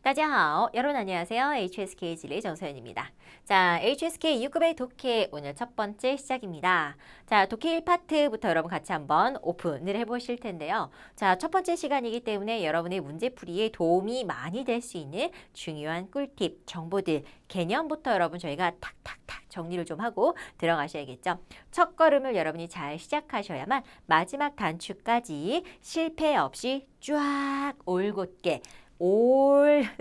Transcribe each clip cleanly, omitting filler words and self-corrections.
大家好, 여러분 안녕하세요. HSK 지리 정서연입니다. 자, HSK 6급의 독해 오늘 첫 번째 시작입니다. 자, 독해 1파트부터 여러분 같이 한번 오픈을 해보실 텐데요. 자, 첫 번째 시간이기 때문에 여러분의 문제풀이에 도움이 많이 될 수 있는 중요한 꿀팁, 정보들, 개념부터 여러분 저희가 탁탁탁 정리를 좀 하고 들어가셔야겠죠. 첫 걸음을 여러분이 잘 시작하셔야만 마지막 단추까지 실패 없이 쫙 올곧게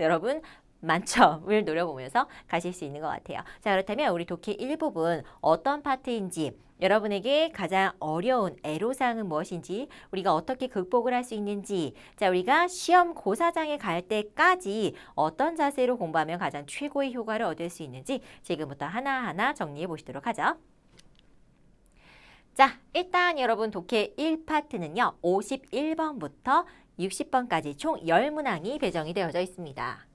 여러분 만점을 노려보면서 가실 수 있는 것 같아요. 자, 그렇다면 우리 독해 1부분 어떤 파트인지, 여러분에게 가장 어려운 애로사항은 무엇인지, 우리가 어떻게 극복을 할 수 있는지, 자, 우리가 시험 고사장에 갈 때까지 어떤 자세로 공부하면 가장 최고의 효과를 얻을 수 있는지 지금부터 하나하나 정리해 보시도록 하죠. 자, 일단 여러분 독해 1파트는요. 51번부터 60번까지 총 10문항이 배정이 되어져 있습니다.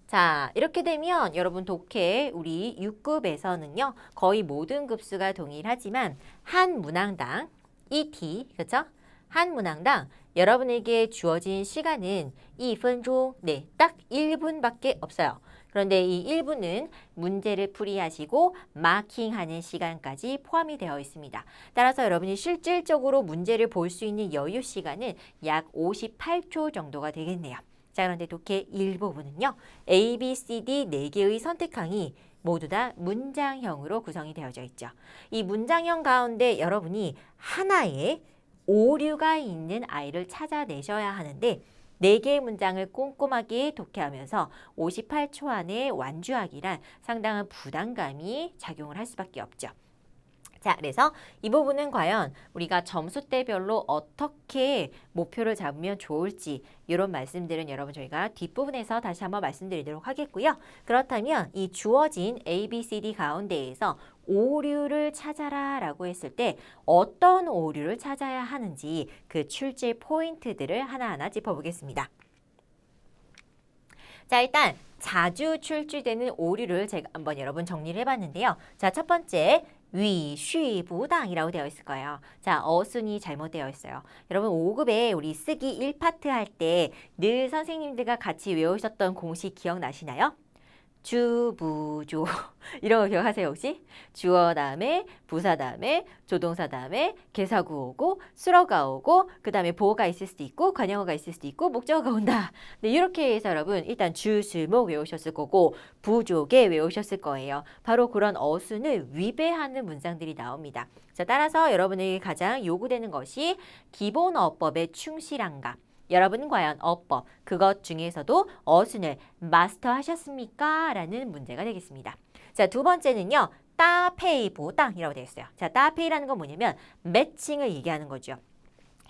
자, 이렇게 되면 여러분 독해 우리 6급에서는요. 거의 모든 급수가 동일하지만 한 문항당 ET, 그렇죠? 한 문항당 여러분에게 주어진 시간은 2分钟, 네, 딱 1분밖에 없어요. 그런데 이 1분은 문제를 풀이하시고 마킹하는 시간까지 포함이 되어 있습니다. 따라서 여러분이 실질적으로 문제를 볼 수 있는 여유 시간은 약 58초 정도가 되겠네요. 자, 그런데 독해 1부분은요. A, B, C, D 4개의 선택항이 모두 다 문장형으로 구성이 되어져 있죠. 이 문장형 가운데 여러분이 하나의 오류가 있는 아이를 찾아내셔야 하는데 4개의 문장을 꼼꼼하게 독해하면서 58초 안에 완주하기란 상당한 부담감이 작용을 할 수밖에 없죠. 자, 그래서 이 부분은 과연 우리가 점수대별로 어떻게 목표를 잡으면 좋을지 이런 말씀들은 여러분 저희가 뒷부분에서 다시 한번 말씀드리도록 하겠고요. 그렇다면 이 주어진 A, B, C, D 가운데에서 오류를 찾아라 라고 했을 때 어떤 오류를 찾아야 하는지 그 출제 포인트들을 하나하나 짚어보겠습니다. 자, 일단 자주 출제되는 오류를 제가 한번 여러분 정리를 해봤는데요. 자, 첫 번째 위쉬부당이라고 되어 있을 거예요. 자, 어순이 잘못되어 있어요. 여러분 5급에 우리 쓰기 1파트 할 때 늘 선생님들과 같이 외우셨던 공식 기억나시나요? 주부조 이런 거 기억하세요 혹시? 주어 다음에 부사 다음에 조동사 다음에 개사구 오고 수러가 오고 그 다음에 보어가 있을 수도 있고 관형어가 있을 수도 있고 목적어가 온다. 네, 이렇게 해서 여러분 일단 주술목 외우셨을 거고 부족에 외우셨을 거예요. 바로 그런 어순을 위배하는 문장들이 나옵니다. 자, 따라서 여러분에게 가장 요구되는 것이 기본 어법에 충실한가. 여러분은 과연 어법, 그것 중에서도 어순을 마스터하셨습니까? 라는 문제가 되겠습니다. 자, 두 번째는요. 따페이보당이라고 되어 있어요. 자, 따페이라는 건 뭐냐면 매칭을 얘기하는 거죠.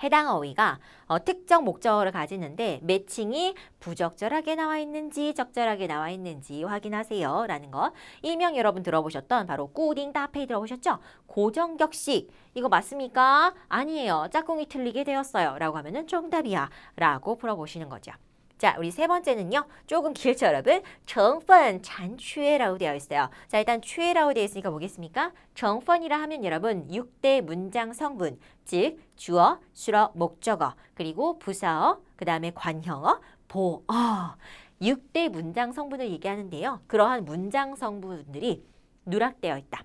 해당 어휘가 특정 목적어를 가지는데 매칭이 부적절하게 나와 있는지 적절하게 나와 있는지 확인하세요 라는 거. 일명 여러분 들어보셨던 바로 꾸딩 따페이 들어보셨죠? 고정격식 이거 맞습니까? 아니에요. 짝꿍이 틀리게 되었어요 라고 하면은 정답이야 라고 풀어보시는 거죠. 자, 우리 세 번째는요. 조금 길죠, 여러분? 정펀, 잔취라고 되어 있어요. 자, 일단 취라고 되어 있으니까 뭐겠습니까? 정펀이라 하면 여러분 6대 문장 성분, 즉 주어, 수러, 목적어, 그리고 부사어, 그 다음에 관형어, 보어. 6대 문장 성분을 얘기하는데요. 그러한 문장 성분들이 누락되어 있다,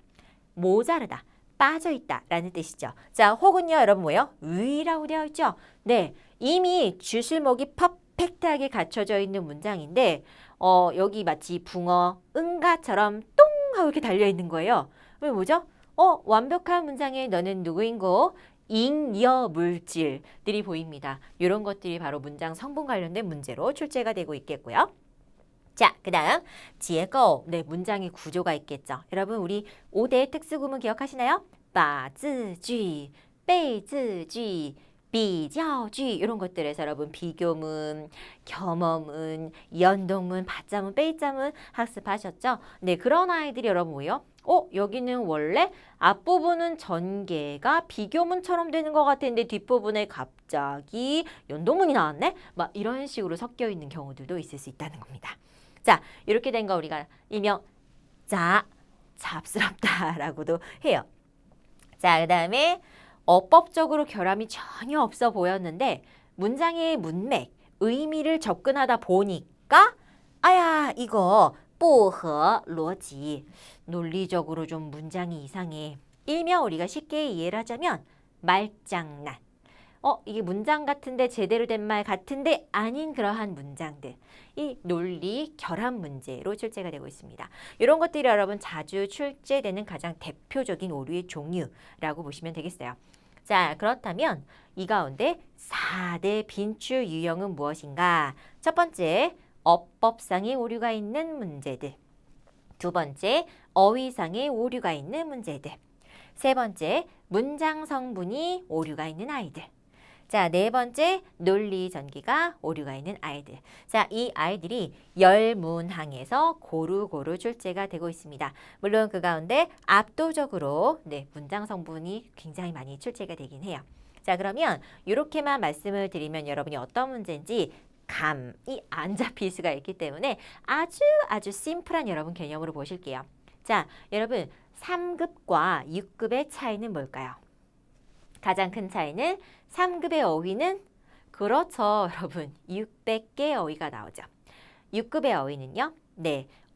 모자르다, 빠져있다 라는 뜻이죠. 자, 혹은요, 여러분 뭐예요? 위라고 되어 있죠? 네, 이미 주술목이 팩트하게 갖춰져 있는 문장인데 여기 마치 붕어, 응가처럼 똥 하고 이렇게 달려있는 거예요. 왜 뭐죠? 완벽한 문장에 너는 누구인고? 잉여 물질들이 보입니다. 이런 것들이 바로 문장 성분 관련된 문제로 출제가 되고 있겠고요. 자, 그 다음 지혜거, 네, 문장의 구조가 있겠죠. 여러분 우리 5대 특수구문 기억하시나요? 把字句, 被字句, 비교句이런 것들에서 여러분 비교문, 겸어문, 연동문, 받자문, 빼자문 학습하셨죠? 네, 그런 아이들이 여러분 뭐예요? 여기는 원래 앞부분은 전개가 비교문처럼 되는 것 같은데 뒷부분에 갑자기 연동문이 나왔네? 막 이런 식으로 섞여 있는 경우들도 있을 수 있다는 겁니다. 자, 이렇게 된 거 우리가 일명 잡스럽다라고도 해요. 자, 그 다음에 어법적으로 결함이 전혀 없어 보였는데 문장의 문맥, 의미를 접근하다 보니까 아야, 이거 不合逻辑. 논리적으로 좀 문장이 이상해. 일명 우리가 쉽게 이해를 하자면 말장난. 이게 문장 같은데 제대로 된 말 같은데 아닌 그러한 문장들. 이 논리 결합 문제로 출제가 되고 있습니다. 이런 것들이 여러분 자주 출제되는 가장 대표적인 오류의 종류라고 보시면 되겠어요. 자, 그렇다면 이 가운데 4대 빈출 유형은 무엇인가? 첫 번째, 어법상의 오류가 있는 문제들. 두 번째, 어휘상의 오류가 있는 문제들. 세 번째, 문장 성분이 오류가 있는 아이들. 자, 네 번째, 논리 전개가 오류가 있는 아이들. 자, 이 아이들이 열문항에서 고루고루 출제가 되고 있습니다. 물론 그 가운데 압도적으로 문장 성분이 굉장히 많이 출제가 되긴 해요. 자, 그러면 이렇게만 말씀을 드리면 여러분이 어떤 문제인지 감이 안 잡힐 수가 있기 때문에 아주 심플한 여러분 개념으로 보실게요. 자, 여러분 3급과 6급의 차이는 뭘까요? 가장 큰 차이는 3급의 어휘는 그렇죠, 여러분. 600개 어휘가 나오죠. 6급의 어휘는요.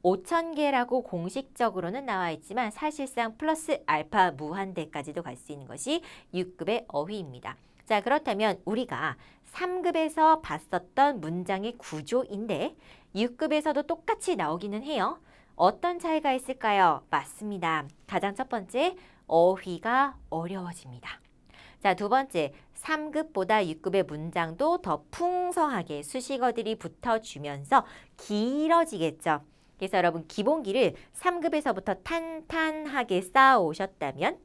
5,000개라고 공식적으로는 나와 있지만 사실상 플러스 알파 무한대까지도 갈 수 있는 것이 6급의 어휘입니다. 자, 그렇다면 우리가 3급에서 봤었던 문장의 구조인데 6급에서도 똑같이 나오기는 해요. 어떤 차이가 있을까요? 맞습니다. 가장 첫 번째, 어휘가 어려워집니다. 자, 두 번째, 3급보다 6급의 문장도 더 풍성하게 수식어들이 붙어주면서 길어지겠죠. 그래서 여러분 기본기를 3급에서부터 탄탄하게 쌓아오셨다면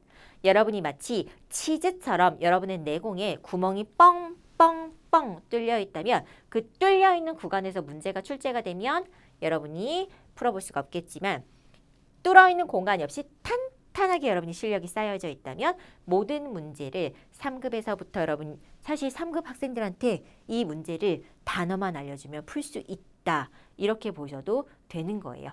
여러분이 마치 치즈처럼 여러분의 내공에 구멍이 뻥뻥뻥 뚫려 있다면 그 뚫려 있는 구간에서 문제가 출제가 되면 여러분이 풀어볼 수가 없겠지만 뚫어 있는 공간이 없이 탄탄하게 여러분이 실력이 쌓여져 있다면 모든 문제를 3급에서부터 여러분 사실 3급 학생들한테 이 문제를 단어만 알려주면 풀 수 있다. 이렇게 보셔도 되는 거예요.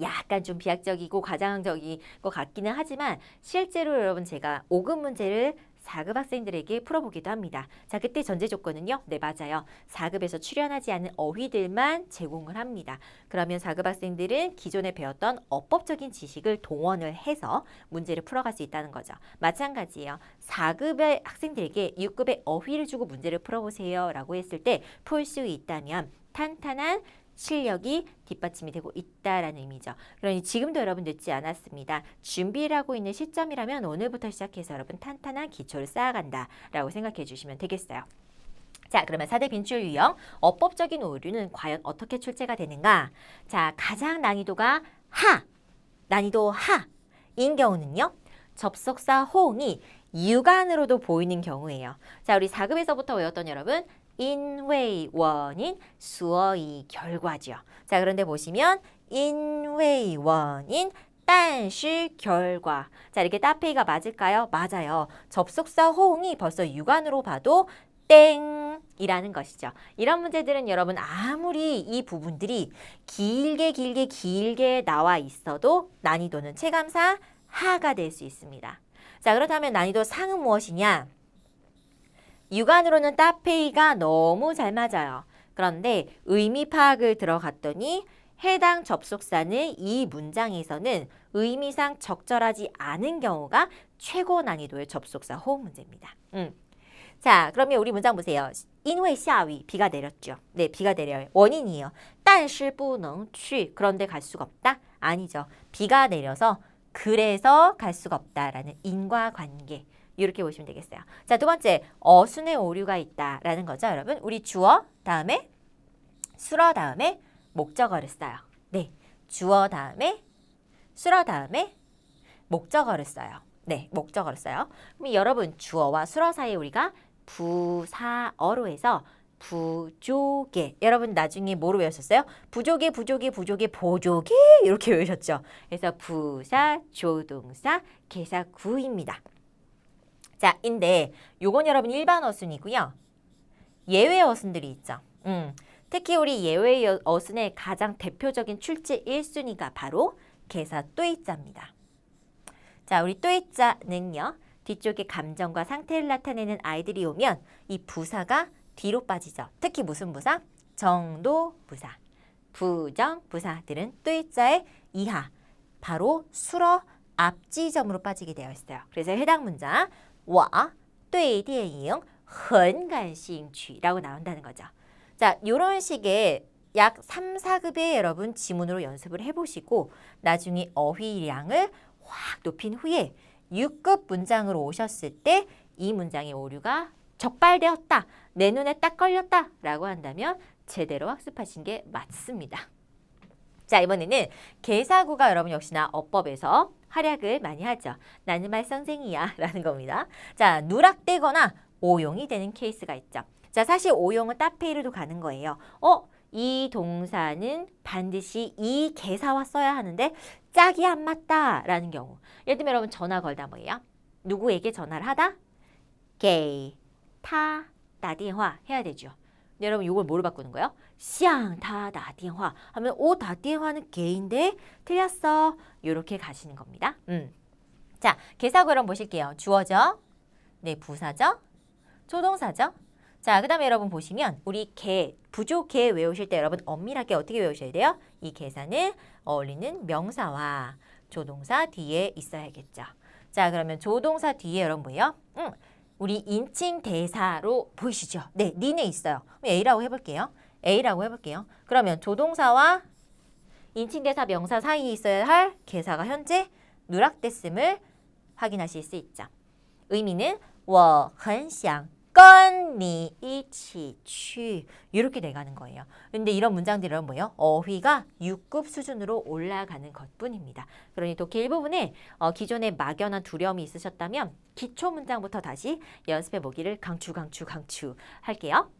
약간 좀 비약적이고 과장적인 것 같기는 하지만 실제로 여러분 제가 5급 문제를 4급 학생들에게 풀어보기도 합니다. 자, 그때 전제 조건은요. 네, 맞아요. 4급에서 출연하지 않은 어휘들만 제공을 합니다. 그러면 4급 학생들은 기존에 배웠던 어법적인 지식을 동원을 해서 문제를 풀어갈 수 있다는 거죠. 마찬가지예요. 4급의 학생들에게 6급의 어휘를 주고 문제를 풀어보세요 라고 했을 때 풀 수 있다면 탄탄한 실력이 뒷받침이 되고 있다라는 의미죠. 그러니 지금도 여러분 늦지 않았습니다. 준비를 하고 있는 시점이라면 오늘부터 시작해서 여러분 탄탄한 기초를 쌓아간다라고 생각해 주시면 되겠어요. 자, 그러면 4대 빈출 유형, 어법적인 오류는 과연 어떻게 출제가 되는가? 자, 가장 난이도가 난이도 하인 경우는요. 접속사 호응이 유관으로도 보이는 경우예요. 자, 우리 4급에서부터 외웠던 여러분, 인웨이 원인, 수어의 결과죠. 자, 그런데 보시면 인웨이 원인, 但是 결과. 자, 이렇게 따페이가 맞을까요? 맞아요. 접속사 호응이 벌써 유관으로 봐도 땡이라는 것이죠. 이런 문제들은 여러분 아무리 이 부분들이 길게 나와 있어도 난이도는 체감상 하가 될 수 있습니다. 자, 그렇다면 난이도 상은 무엇이냐? 유관으로는 따페이가 너무 잘 맞아요. 그런데 의미 파악을 들어갔더니 해당 접속사는 이 문장에서는 의미상 적절하지 않은 경우가 최고 난이도의 접속사 호응 문제입니다. 자, 그러면 우리 문장 보세요. 因为下雨, 비가 내렸죠. 네, 비가 내려요. 원인이에요. 但是不能去, 그런데 갈 수가 없다? 아니죠. 비가 내려서 그래서 갈 수가 없다라는 인과관계. 이렇게 보시면 되겠어요. 자, 두 번째, 어순의 오류가 있다라는 거죠, 여러분. 우리 주어 다음에 수러 다음에 목적어를 써요. 네, 주어 다음에 수러 다음에 목적어를 써요. 네, 목적어를 써요. 그럼 여러분 주어와 수러 사이에 우리가 부사어로 해서 부조개. 여러분 나중에 뭐로 외우셨어요? 부조개, 보조개 이렇게 외우셨죠. 그래서 부사, 조동사, 개사 구입니다. 자, 인데 요건 여러분 일반 어순이고요. 예외 어순들이 있죠. 특히 우리 예외 어순의 가장 대표적인 출제 1순위가 바로 개사 또이자입니다. 자, 우리 또이자는요. 뒤쪽에 감정과 상태를 나타내는 아이들이 오면 이 부사가 뒤로 빠지죠. 특히 무슨 부사? 정도 부사. 부정, 부사들은 뚜이자의 이하, 바로 수러 앞지점으로 빠지게 되어 있어요. 그래서 해당 문장 我对电影很感兴趣라고 나온다는 거죠. 자, 요런 식의 약 3, 4급의 여러분 지문으로 연습을 해보시고 나중에 어휘량을 확 높인 후에 6급 문장으로 오셨을 때 이 문장의 오류가 적발되었다, 내 눈에 딱 걸렸다 라고 한다면 제대로 학습하신 게 맞습니다. 자, 이번에는 개사구가 여러분 역시나 어법에서 활약을 많이 하죠. 나는 말썽쟁이야 라는 겁니다. 자, 누락되거나 오용이 되는 케이스가 있죠. 자, 사실 오용은 따페이로도 가는 거예요. 이 동사는 반드시 이 개사와 써야 하는데 짝이 안 맞다 라는 경우. 예를 들면 여러분 전화 걸다 뭐예요? 누구에게 전화를 하다? 给他打电话 해야 되죠. 근데 여러분 이걸 뭐로 바꾸는 거예요? 向他打电话 하면打电话는 개인데 틀렸어. 이렇게 가시는 겁니다. 자, 개사구 여러분 보실게요. 주어죠? 네, 부사죠? 조동사죠? 자, 그 다음에 여러분 보시면 우리 개, 부조개 외우실 때 여러분 엄밀하게 어떻게 외우셔야 돼요? 이 개사는 어울리는 명사와 조동사 뒤에 있어야겠죠. 자, 그러면 조동사 뒤에 여러분 뭐예요? 우리 인칭 대사로 보이시죠? 네, 니네 있어요. A라고 해볼게요. A라고 해볼게요. 그러면 조동사와 인칭 대사 명사 사이에 있어야 할 개사가 현재 누락됐음을 확인하실 수 있죠. 의미는 我很想跟你一起去 이렇게 돼가는 거예요. 근데 이런 문장들은 뭐예요? 어휘가 6급 수준으로 올라가는 것뿐입니다. 그러니 독해 일부분에 기존에 막연한 두려움이 있으셨다면 기초 문장부터 다시 연습해 보기를 강추 할게요.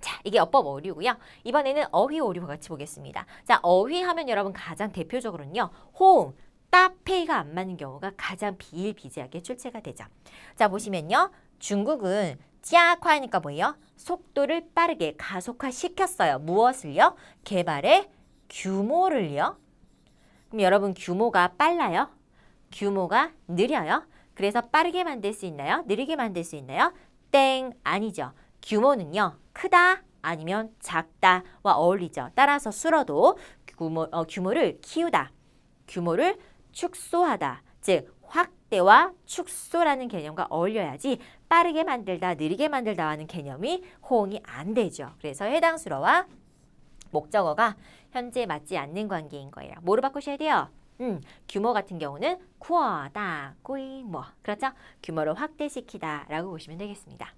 자, 이게 어법 오류고요. 이번에는 어휘 오류 같이 보겠습니다. 자, 어휘 하면 여러분 가장 대표적으로는요. 호응, 따페이가 안 맞는 경우가 가장 비일비재하게 출제가 되죠. 자, 보시면요. 중국은 찌아콰이니까 뭐예요? 속도를 빠르게 가속화시켰어요. 무엇을요? 개발의 규모를요. 그럼 여러분 규모가 빨라요? 규모가 느려요? 그래서 빠르게 만들 수 있나요? 느리게 만들 수 있나요? 땡, 아니죠. 규모는요. 크다 아니면 작다와 어울리죠. 따라서 수러도 규모를 키우다, 규모를 축소하다, 즉 확대와 축소라는 개념과 어울려야지 빠르게 만들다, 느리게 만들다 하는 개념이 호응이 안 되죠. 그래서 해당 수러와 목적어가 현재 맞지 않는 관계인 거예요. 뭐로 바꾸셔야 돼요? 규모 같은 경우는扩大规模, 그렇죠? 규모를 확대시키다 라고 보시면 되겠습니다.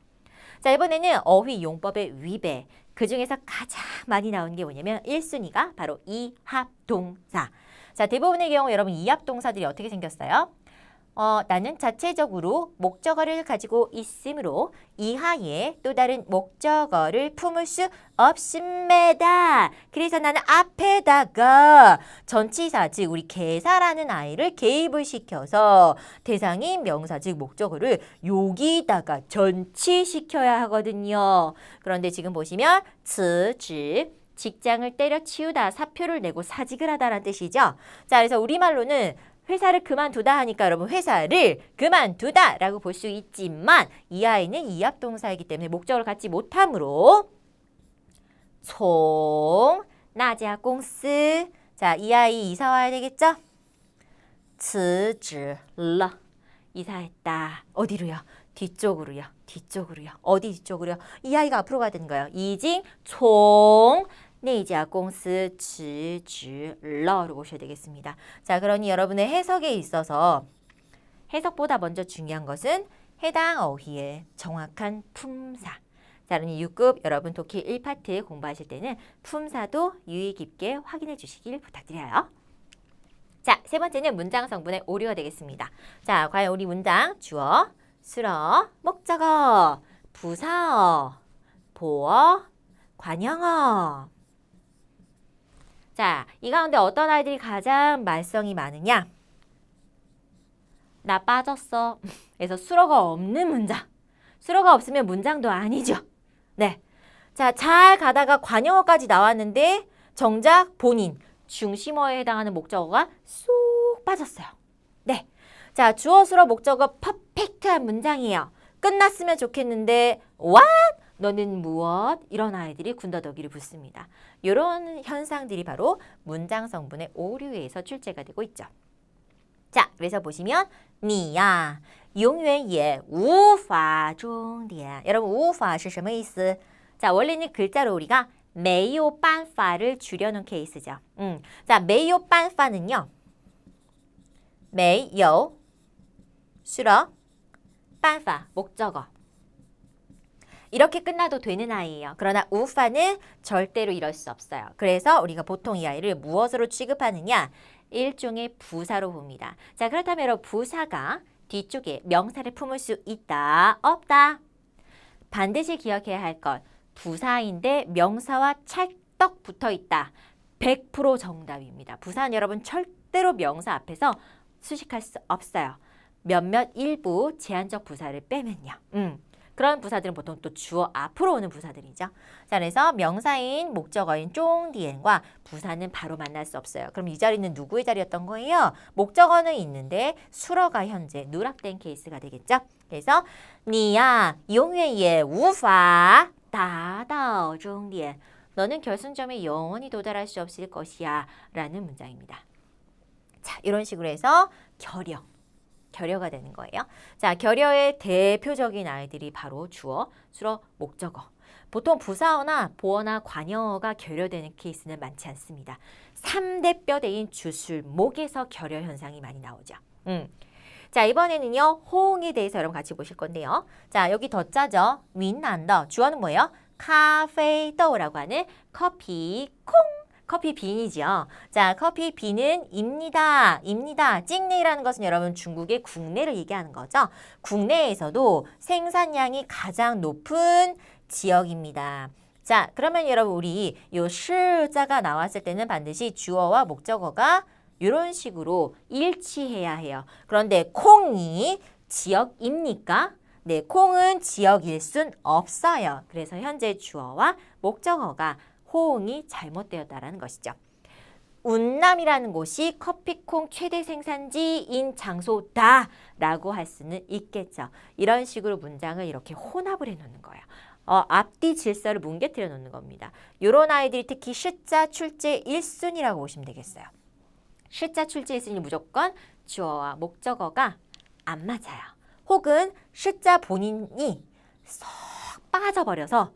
자, 이번에는 어휘 용법의 위배. 그 중에서 가장 많이 나오는 게 뭐냐면 1순위가 바로 이합동사. 자, 대부분의 경우 여러분 이합동사들이 어떻게 생겼어요? 나는 자체적으로 목적어를 가지고 있으므로 이하에 또 다른 목적어를 품을 수 없습니다. 그래서 나는 앞에다가 전치사, 즉 우리 개사라는 아이를 개입을 시켜서 대상인 명사, 즉 목적어를 여기다가 전치시켜야 하거든요. 그런데 지금 보시면 辞职, 직장을 때려치우다, 사표를 내고 사직을 하다라는 뜻이죠. 자, 그래서 우리말로는 회사를 그만두다 하니까 여러분 회사를 그만두다 라고 볼 수 있지만 이 아이는 이합동사이기 때문에 목적어를 갖지 못하므로 총 나자 공스. 자, 이 아이 이사 와야 되겠죠? 辞职了. 이사했다. 어디로요? 뒤쪽으로요. 뒤쪽으로요. 어디 뒤쪽으로요? 이 아이가 앞으로 가야 되는 거예요. 이징 총 那家公司辞职了로 보셔야 되겠습니다. 자, 그러니 여러분의 해석에 있어서 해석보다 먼저 중요한 것은 해당 어휘의 정확한 품사. 자, 그러니 6급 여러분 독해 1파트 공부하실 때는 품사도 유의 깊게 확인해 주시길 부탁드려요. 자, 세 번째는 문장 성분의 오류가 되겠습니다. 자, 과연 우리 문장 주어, 수러, 목적어, 부사어, 보어, 관형어. 자, 이 가운데 어떤 아이들이 가장 말썽이 많으냐? 나 빠졌어. 그래서 수러가 없는 문장. 수러가 없으면 문장도 아니죠. 네. 자, 잘 가다가 관형어까지 나왔는데 정작 본인 중심어에 해당하는 목적어가 쏙 빠졌어요. 네. 자, 주어, 수러, 목적어 퍼펙트한 문장이에요. 끝났으면 좋겠는데 what? 너는 무엇? 이런 아이들이 군더더기를 붙습니다. 이런 현상들이 바로 문장 성분의 오류에서 출제가 되고 있죠. 자, 그래서 보시면 你呀永远也无法终点. 여러분 无法是什么意思? 자, 원래는 글자로 우리가 没有办法를 줄여놓은 케이스죠. 자, 没有办法는요. 没有 싫어 办法 목적어. 이렇게 끝나도 되는 아이예요. 그러나 우파는 절대로 이럴 수 없어요. 그래서 우리가 보통 이 아이를 무엇으로 취급하느냐? 일종의 부사로 봅니다. 자, 그렇다면 여러분 부사가 뒤쪽에 명사를 품을 수 있다, 없다? 반드시 기억해야 할 것. 부사인데 명사와 찰떡 붙어 있다. 100% 정답입니다. 부사는 여러분 절대로 명사 앞에서 수식할 수 없어요. 몇몇 일부 제한적 부사를 빼면요. 그런 부사들은 보통 또 주어 앞으로 오는 부사들이죠. 자, 그래서 명사인 목적어인 쫑디엔과 부사는 바로 만날 수 없어요. 그럼 이 자리는 누구의 자리였던 거예요? 목적어는 있는데 수러가 현재 누락된 케이스가 되겠죠. 그래서 你呀永远也无法达到终点. 너는 결승점에 영원히 도달할 수 없을 것이야 라는 문장입니다. 자, 이런 식으로 해서 결여가 되는 거예요. 자, 결여의 대표적인 아이들이 바로 주어, 수러, 목적어. 보통 부사어나 보어나 관여어가 결여되는 케이스는 많지 않습니다. 3대 뼈대인 주술, 목에서 결여 현상이 많이 나오죠. 자, 이번에는요. 호응에 대해서 여러분 같이 보실 건데요. 자, 여기 더 짜죠. 윈난더. 주어는 뭐예요? 카페이더라고 하는 커피 콩. 커피 빈이죠. 자, 커피 빈은 입니다. 찍내라는 것은 여러분 중국의 국내를 얘기하는 거죠. 국내에서도 생산량이 가장 높은 지역입니다. 자, 그러면 여러분 우리 요 시자가 나왔을 때는 반드시 주어와 목적어가 이런 식으로 일치해야 해요. 그런데 콩이 지역입니까? 네, 콩은 지역일 순 없어요. 그래서 현재 주어와 목적어가 호응이 잘못되었다라는 것이죠. 운남이라는 곳이 커피콩 최대 생산지인 장소다라고 할 수는 있겠죠. 이런 식으로 문장을 이렇게 혼합을 해놓는 거예요. 앞뒤 질서를 뭉개뜨려 놓는 겁니다. 이런 아이들이 특히 시자 출제 1순위라고 보시면 되겠어요. 시자 출제 1순위 무조건 주어와 목적어가 안 맞아요. 혹은 시자 본인이 쏙 빠져버려서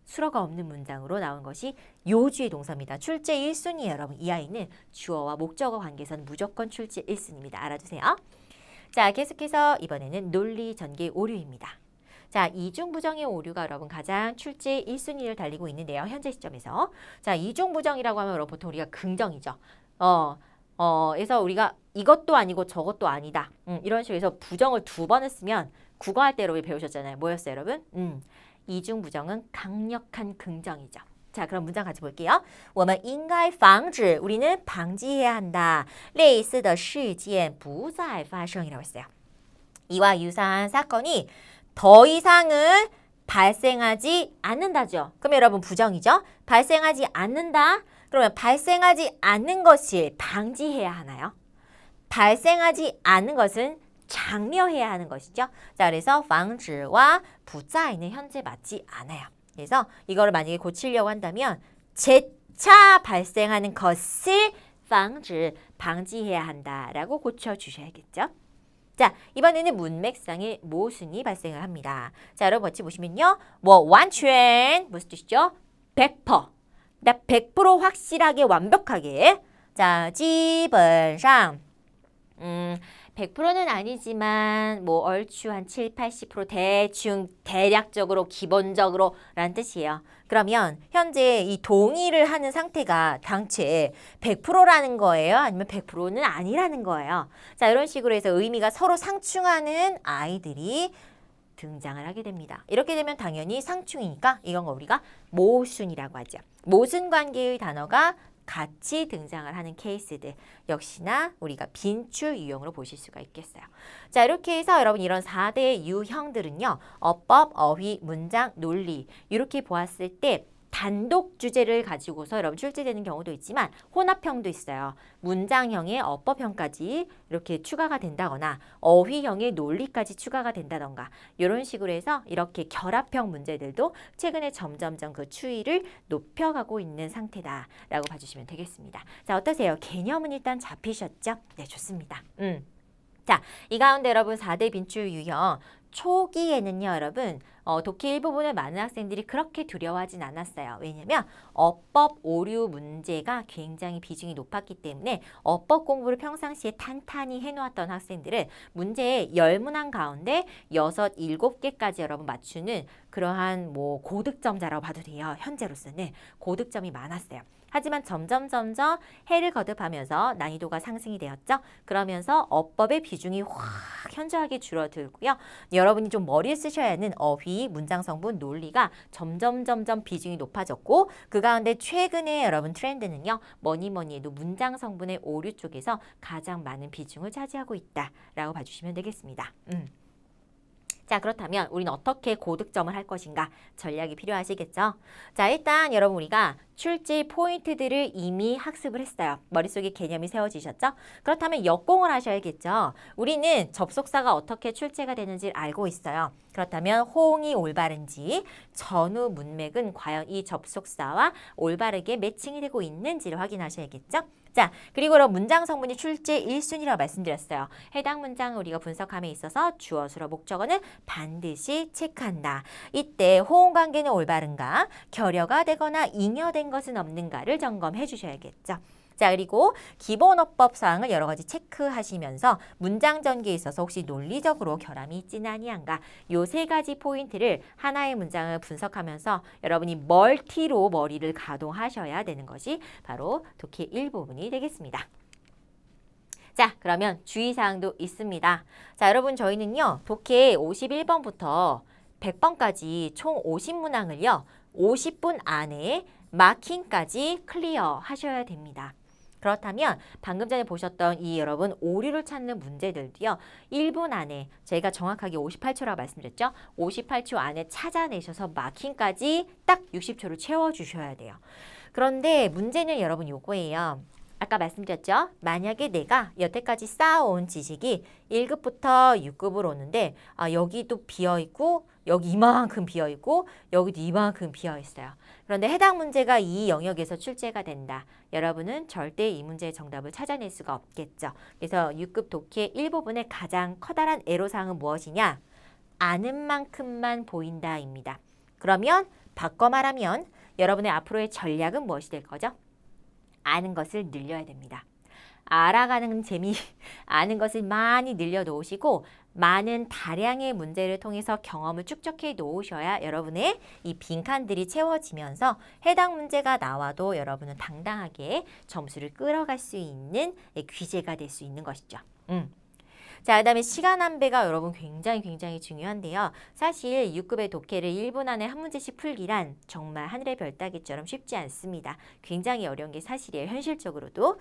수러가 없는 문장으로 나온 것이 요주의 동사입니다. 출제 1순위예요, 여러분. 이 아이는 주어와 목적어 관계에서는 무조건 출제 1순위입니다. 알아두세요. 자, 계속해서 이번에는 논리 전개 오류입니다. 자, 이중부정의 오류가 여러분 가장 출제 1순위를 달리고 있는데요. 현재 시점에서. 자, 이중부정이라고 하면 여러분 보통 우리가 긍정이죠. 그래서 우리가 이것도 아니고 저것도 아니다. 이런 식으로 해서 부정을 2번을 쓰면 국어할 때 여러분 배우셨잖아요. 뭐였어요, 여러분? 이중부정은 강력한 긍정이죠. 자, 그럼 문장 같이 볼게요. 我们应该防止 우리는 방지해야 한다. 类似的事件不再发生 이라고 했어요. 이와 유사한 사건이 더 이상은 발생하지 않는다죠. 그럼 여러분 부정이죠. 발생하지 않는다. 그러면 발생하지 않는 것을 방지해야 하나요? 발생하지 않는 것은 장려해야 하는 것이죠. 자, 그래서 防止와 부자에는 현재 맞지 않아요. 그래서 이거를 만약에 고치려고 한다면 재차 발생하는 것을 防止 방지해야 한다라고 고쳐주셔야겠죠. 자, 이번에는 문맥상의 모순이 발생을 합니다. 자, 여러분 같이 보시면요. 뭐 완전 무슨 뜻이죠? 100%. 100% 확실하게 완벽하게. 자, 基本上 100%는 아니지만 뭐 얼추 한 7, 80% 대충 대략적으로 기본적으로 라는 뜻이에요. 그러면 현재 이 동의를 하는 상태가 당최 100%라는 거예요? 아니면 100%는 아니라는 거예요? 자, 이런 식으로 해서 의미가 서로 상충하는 아이들이 등장을 하게 됩니다. 이렇게 되면 당연히 상충이니까 이건 우리가 모순이라고 하죠. 모순 관계의 단어가 같이 등장을 하는 케이스들 역시나 우리가 빈출 유형으로 보실 수가 있겠어요. 자, 이렇게 해서 여러분 이런 4대 유형들은요. 어법, 어휘, 문장, 논리 이렇게 보았을 때 단독 주제를 가지고서 여러분 출제되는 경우도 있지만 혼합형도 있어요. 문장형의 어법형까지 이렇게 추가가 된다거나 어휘형의 논리까지 추가가 된다던가 이런 식으로 해서 이렇게 결합형 문제들도 최근에 점점점 그 추이를 높여가고 있는 상태다라고 봐주시면 되겠습니다. 자, 어떠세요? 개념은 일단 잡히셨죠? 네, 좋습니다. 자, 이 가운데 여러분 4대 빈출 유형 초기에는요, 여러분 독해 일부분을 많은 학생들이 그렇게 두려워하진 않았어요. 왜냐면 어법 오류 문제가 굉장히 비중이 높았기 때문에 어법 공부를 평상시에 탄탄히 해놓았던 학생들은 문제의 10문항 가운데 6, 7개까지 여러분 맞추는 그러한 뭐 고득점자라고 봐도 돼요. 현재로서는 고득점이 많았어요. 하지만 점점 해를 거듭하면서 난이도가 상승이 되었죠. 그러면서 어법의 비중이 확 현저하게 줄어들고요. 여러분이 좀 머리를 쓰셔야 하는 어휘, 문장 성분, 논리가 점점 비중이 높아졌고 그 가운데 최근에 여러분 트렌드는요. 뭐니 해도 문장 성분의 오류 쪽에서 가장 많은 비중을 차지하고 있다라고 봐주시면 되겠습니다. 자, 그렇다면 우리는 어떻게 고득점을 할 것인가 전략이 필요하시겠죠? 자, 일단 여러분 우리가 출제 포인트들을 이미 학습을 했어요. 머릿속에 개념이 세워지셨죠? 그렇다면 역공을 하셔야겠죠? 우리는 접속사가 어떻게 출제가 되는지를 알고 있어요. 그렇다면 호응이 올바른지, 전후 문맥은 과연 이 접속사와 올바르게 매칭이 되고 있는지를 확인하셔야겠죠? 자, 그리고 여러분 문장 성분이 출제 1순위라고 말씀드렸어요. 해당 문장을 우리가 분석함에 있어서 주어, 수로, 목적어는 반드시 체크한다. 이때 호응 관계는 올바른가, 결여가 되거나 잉여된 것은 없는가를 점검해 주셔야겠죠. 자, 그리고 기본 어법 사항을 여러 가지 체크하시면서 문장 전개에 있어서 혹시 논리적으로 결함이 있지는 아니한가 요 3가지 포인트를 하나의 문장을 분석하면서 여러분이 멀티로 머리를 가동하셔야 되는 것이 바로 독해 1부분이 되겠습니다. 자, 그러면 주의사항도 있습니다. 자, 여러분 저희는요. 독해 51번부터 100번까지 총 50문항을요. 50분 안에 마킹까지 클리어 하셔야 됩니다. 그렇다면 방금 전에 보셨던 이 여러분 오류를 찾는 문제들도요. 1분 안에 저희가 정확하게 58초라고 말씀드렸죠. 58초 안에 찾아내셔서 마킹까지 딱 60초를 채워주셔야 돼요. 그런데 문제는 여러분 요거예요. 아까 말씀드렸죠. 만약에 내가 여태까지 쌓아온 지식이 1급부터 6급으로 오는데 여기도 비어있고 여기 이만큼 비어있고 여기도 이만큼 비어있어요. 그런데 해당 문제가 이 영역에서 출제가 된다. 여러분은 절대 이 문제의 정답을 찾아낼 수가 없겠죠. 그래서 6급 독해 1부분의 가장 커다란 애로사항은 무엇이냐? 아는 만큼만 보인다입니다. 그러면 바꿔 말하면 여러분의 앞으로의 전략은 무엇이 될 거죠? 아는 것을 늘려야 됩니다. 알아가는 재미, 아는 것을 많이 늘려놓으시고 많은 다량의 문제를 통해서 경험을 축적해 놓으셔야 여러분의 이 빈칸들이 채워지면서 해당 문제가 나와도 여러분은 당당하게 점수를 끌어갈 수 있는 귀재가 될 수 있는 것이죠. 자, 그 다음에 시간 안배가 여러분 굉장히 중요한데요. 사실 6급의 독해를 1분 안에 한 문제씩 풀기란 정말 하늘의 별 따기처럼 쉽지 않습니다. 굉장히 어려운 게 사실이에요. 현실적으로도.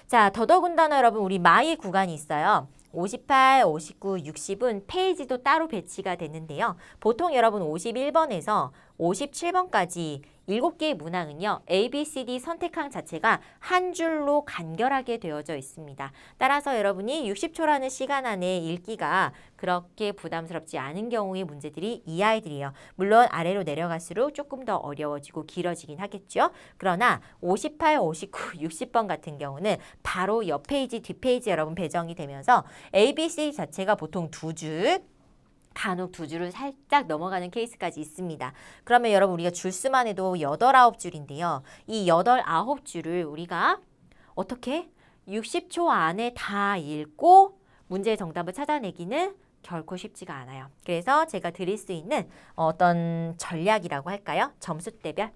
자, 더더군다나 여러분 우리 마이 구간이 있어요. 58, 59, 60은 페이지도 따로 배치가 되는데요. 보통 여러분 51번에서 57번까지 7개의 문항은요. A, B, C, D 선택항 자체가 한 줄로 간결하게 되어져 있습니다. 따라서 여러분이 60초라는 시간 안에 읽기가 그렇게 부담스럽지 않은 경우의 문제들이 이 아이들이에요. 물론 아래로 내려갈수록 조금 더 어려워지고 길어지긴 하겠죠. 그러나 58, 59, 60번 같은 경우는 바로 옆 페이지, 뒷 페이지 여러분 배정이 되면서 A, B, C 자체가 보통 2줄, 간혹 2줄을 살짝 넘어가는 케이스까지 있습니다. 그러면 여러분 우리가 줄 수만 해도 8, 9줄인데요. 이 8, 9줄을 우리가 어떻게 60초 안에 다 읽고 문제의 정답을 찾아내기는 결코 쉽지가 않아요. 그래서 제가 드릴 수 있는 어떤 전략이라고 할까요? 점수대별.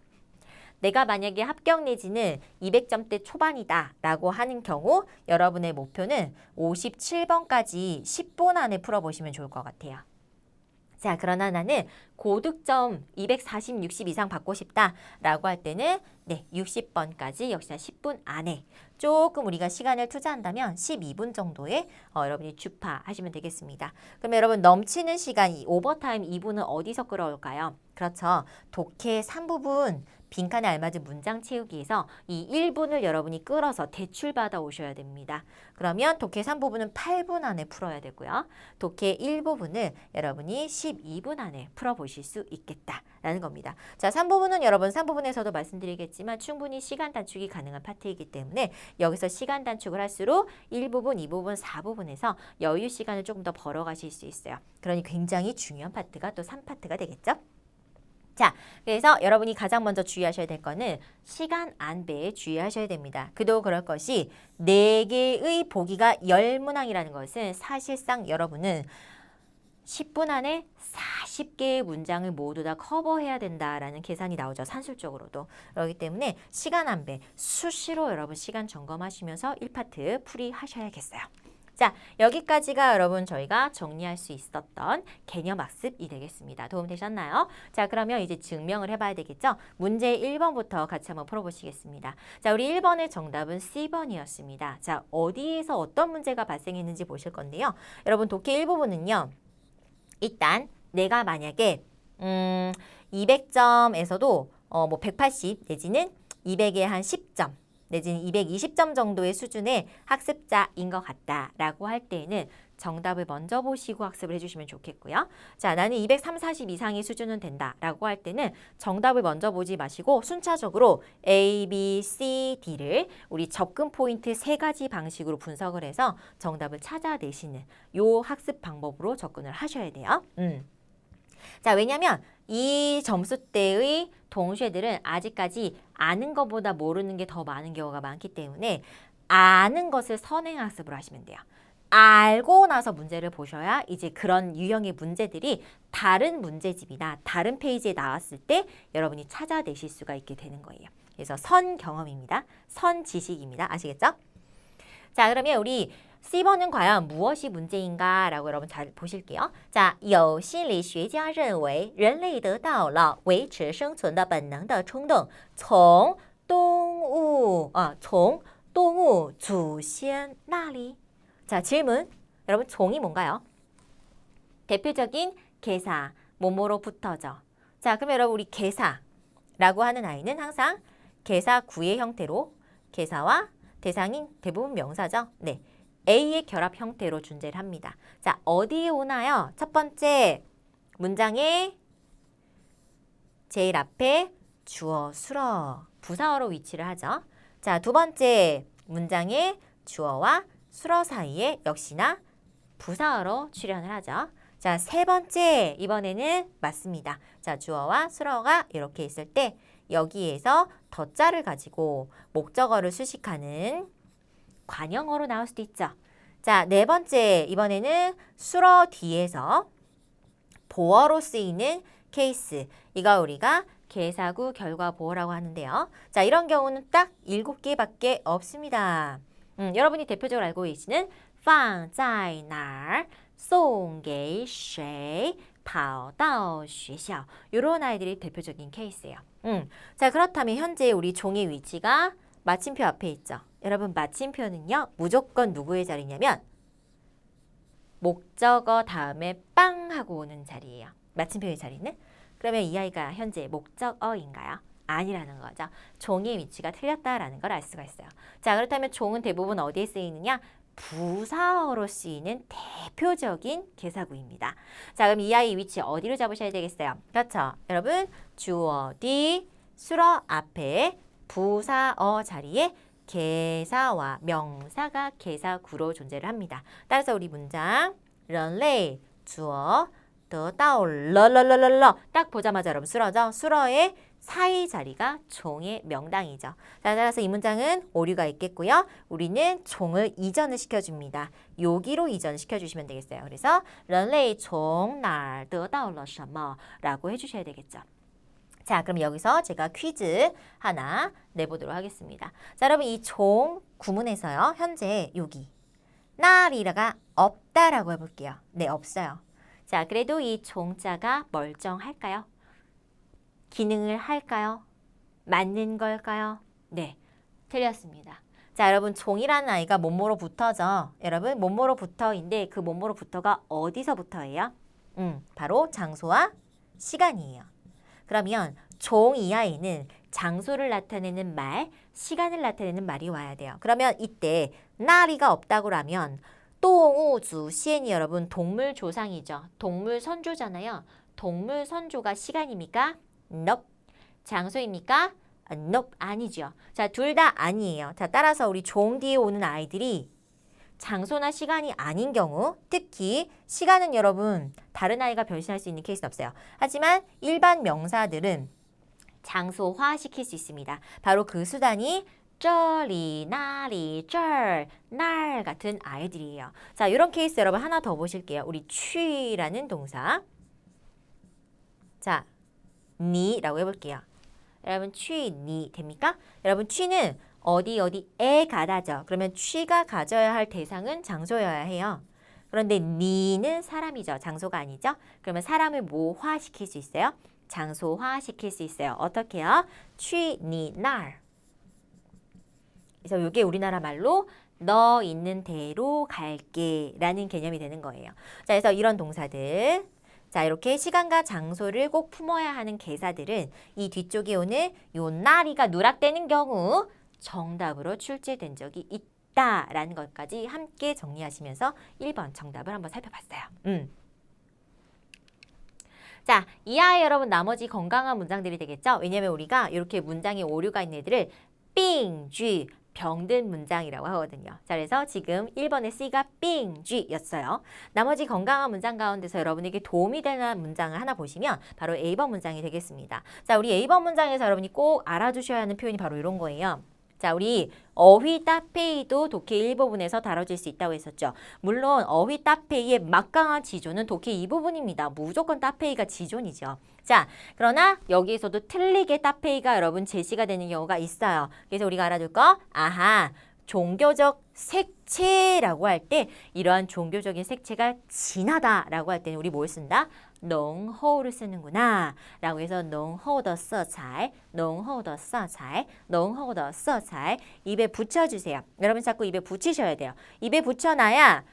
내가 만약에 합격 내지는 200점대 초반이다 라고 하는 경우 여러분의 목표는 57번까지 10분 안에 풀어보시면 좋을 것 같아요. 자, 그러나 나는 고득점 240, 60 이상 받고 싶다라고 할 때는 네, 60번까지 역시나 10분 안에 조금 우리가 시간을 투자한다면 12분 정도에 여러분이 주파하시면 되겠습니다. 그럼 여러분 넘치는 시간, 이 오버타임 2분은 어디서 끌어올까요? 그렇죠. 독해 3부분 빈칸에 알맞은 문장 채우기에서 이 1분을 여러분이 끌어서 대출받아 오셔야 됩니다. 그러면 독해 3부분은 8분 안에 풀어야 되고요. 독해 1부분을 여러분이 12분 안에 풀어보실 수 있겠다라는 겁니다. 자, 3부분은 여러분 3부분에서도 말씀드리겠지만 충분히 시간 단축이 가능한 파트이기 때문에 여기서 시간 단축을 할수록 1부분, 2부분, 4부분에서 여유 시간을 조금 더 벌어가실 수 있어요. 그러니 굉장히 중요한 파트가 또 3파트가 되겠죠? 자, 그래서 여러분이 가장 먼저 주의하셔야 될 거는 시간 안배에 주의하셔야 됩니다. 그도 그럴 것이 4개의 보기가 10문항이라는 것은 사실상 여러분은 10분 안에 40개의 문장을 모두 다 커버해야 된다라는 계산이 나오죠. 산술적으로도. 그렇기 때문에 시간 안배, 수시로 여러분 시간 점검하시면서 1파트 풀이하셔야겠어요. 자, 여기까지가 여러분 저희가 정리할 수 있었던 개념학습이 되겠습니다. 도움되셨나요? 자, 그러면 이제 증명을 해봐야 되겠죠? 문제 1번부터 같이 한번 풀어보시겠습니다. 자, 우리 1번의 정답은 C번이었습니다. 자, 어디에서 어떤 문제가 발생했는지 보실 건데요. 여러분 독해 1부분은요. 일단 내가 만약에 200점에서도 뭐 180 내지는 200에 한 10점 내지는 220점 정도의 수준의 학습자인 것 같다라고 할 때는 정답을 먼저 보시고 학습을 해주시면 좋겠고요. 자, 나는 230, 40 이상의 수준은 된다라고 할 때는 정답을 먼저 보지 마시고 순차적으로 A, B, C, D를 우리 접근 포인트 3가지 방식으로 분석을 해서 정답을 찾아내시는 요 학습 방법으로 접근을 하셔야 돼요. 자, 왜냐면 이 점수대의 동시에들은 아직까지 아는 것보다 모르는 게 더 많은 경우가 많기 때문에 아는 것을 선행학습으로 하시면 돼요. 알고 나서 문제를 보셔야 이제 그런 유형의 문제들이 다른 문제집이나 다른 페이지에 나왔을 때 여러분이 찾아내실 수가 있게 되는 거예요. 그래서 선 경험입니다. 선 지식입니다. 아시겠죠? 자, 그러면 우리 C번은 과연 무엇이 문제인가? 라고 여러분 잘 보실게요. 자, 有心理学家认为人类得到了维持生存的本能的冲动，从动物祖先那里。 자, 질문. 여러분 종이 뭔가요? 대표적인 개사, 뭐뭐로 붙어져. 자, 그럼 여러분 우리 개사라고 하는 아이는 항상 개사 구의 형태로 개사와 대상인 대부분 명사죠. 네. A의 결합 형태로 존재를 합니다. 자, 어디에 오나요? 첫 번째 문장의 제일 앞에 주어, 수어, 부사어로 위치를 하죠. 자, 두 번째 문장의 주어와 수어 사이에 역시나 부사어로 출현을 하죠. 자, 세 번째 이번에는 맞습니다. 자, 주어와 수어가 이렇게 있을 때 여기에서 덧자를 가지고 목적어를 수식하는 관형어로 나올 수도 있죠. 자, 네 번째 이번에는 수어 뒤에서 보어로 쓰이는 케이스. 이거 우리가 개사구 결과 보어라고 하는데요. 자, 이런 경우는 딱 7개밖에 없습니다. 여러분이 대표적으로 알고 계시는 放在哪儿送给谁跑到学校 이런 아이들이 대표적인 케이스예요. 자, 그렇다면 현재 우리 종의 위치가 마침표 앞에 있죠. 여러분 마침표는요. 무조건 누구의 자리냐면 목적어 다음에 빵 하고 오는 자리예요. 마침표의 자리는. 그러면 이 아이가 현재 목적어인가요? 아니라는 거죠. 종의 위치가 틀렸다라는 걸 알 수가 있어요. 자, 그렇다면 종은 대부분 어디에 쓰이느냐? 부사어로 쓰이는 대표적인 개사구입니다. 자, 그럼 이 아이 위치 어디로 잡으셔야 되겠어요? 그렇죠. 여러분 주어 뒤 수어 앞에 부사어 자리에 개사와 명사가 개사구로 존재를 합니다. 따라서 우리 문장 人类 주어 得到了딱 보자마자 여러분 수어죠. 수어의 사이 자리가 종의 명당이죠. 자, 따라서 이 문장은 오류가 있겠고요. 우리는 종을 이전을 시켜줍니다. 여기로 이전을 시켜주시면 되겠어요. 그래서 人类从哪儿得到了什么 라고 해주셔야 되겠죠. 자, 그럼 여기서 제가 퀴즈 하나 내보도록 하겠습니다. 자, 여러분 이 종 구문에서요. 현재 여기 날이라가 없다라고 해볼게요. 네, 없어요. 자, 그래도 이 종자가 멀쩡할까요? 기능을 할까요? 맞는 걸까요? 네, 틀렸습니다. 자, 여러분 종이라는 아이가 뭐뭐로 붙어죠. 여러분 뭐뭐로 붙어인데 그 뭐뭐로 붙어가 어디서 붙어예요? 바로 장소와 시간이에요. 그러면 종 이하에는 장소를 나타내는 말, 시간을 나타내는 말이 와야 돼요. 그러면 이때 나리가 없다고 하면 동우주 시엔이 여러분 동물 조상이죠. 동물 선조잖아요. 동물 선조가 시간입니까? Nope. 장소입니까? Nope. 아니죠. 자, 둘 다 아니에요. 자, 따라서 우리 종 뒤에 오는 아이들이 장소나 시간이 아닌 경우, 특히 시간은 여러분 다른 아이가 변신할 수 있는 케이스는 없어요. 하지만 일반 명사들은 장소화시킬 수 있습니다. 바로 그 수단이 쩌리, 나리, 날 같은 아이들이에요. 자, 이런 케이스 여러분 하나 더 보실게요. 우리 취라는 동사. 자, 니라고 해볼게요. 여러분 취, 니 됩니까? 여러분 취는 어디에 가다죠. 그러면 취가 가져야 할 대상은 장소여야 해요. 그런데 니는 사람이죠. 장소가 아니죠. 그러면 사람을 뭐화시킬 수 있어요? 장소화시킬 수 있어요. 어떻게요? 취, 니, 날. 그래서 이게 우리나라 말로 너 있는 대로 갈게 라는 개념이 되는 거예요. 자, 그래서 이런 동사들. 자, 이렇게 시간과 장소를 꼭 품어야 하는 개사들은 이 뒤쪽에 오는 요 나리가 누락되는 경우 정답으로 출제된 적이 있다라는 것까지 함께 정리하시면서 1번 정답을 한번 살펴봤어요. 자, 이하에 여러분 나머지 건강한 문장들이 되겠죠? 왜냐면 우리가 이렇게 문장에 오류가 있는 애들을 빙쥐 병든 문장이라고 하거든요. 자, 그래서 지금 1번의 C가 빙쥐였어요. 나머지 건강한 문장 가운데서 여러분에게 도움이 되는 문장을 하나 보시면 바로 A번 문장이 되겠습니다. 자, 우리 A번 문장에서 여러분이 꼭 알아두셔야 하는 표현이 바로 이런 거예요. 자, 우리 어휘 따페이도 독해 1부분에서 다뤄질 수 있다고 했었죠. 물론 어휘 따페이의 막강한 지조는 독해 2부분입니다. 무조건 따페이가 지존이죠. 자, 그러나 여기에서도 틀리게 따페이가 여러분 제시가 되는 경우가 있어요. 그래서 우리가 알아둘 거, 아하, 종교적 색채라고 할 때 이러한 종교적인 색채가 진하다라고 할 때는 우리 뭘 쓴다? 농호를 쓰는구나 라고 해서 농호더 써잘, 농호더 써잘, 농호더 써잘 입에 붙여주세요. 여러분 자꾸 입에 붙이셔야 돼요. 입에 붙여놔야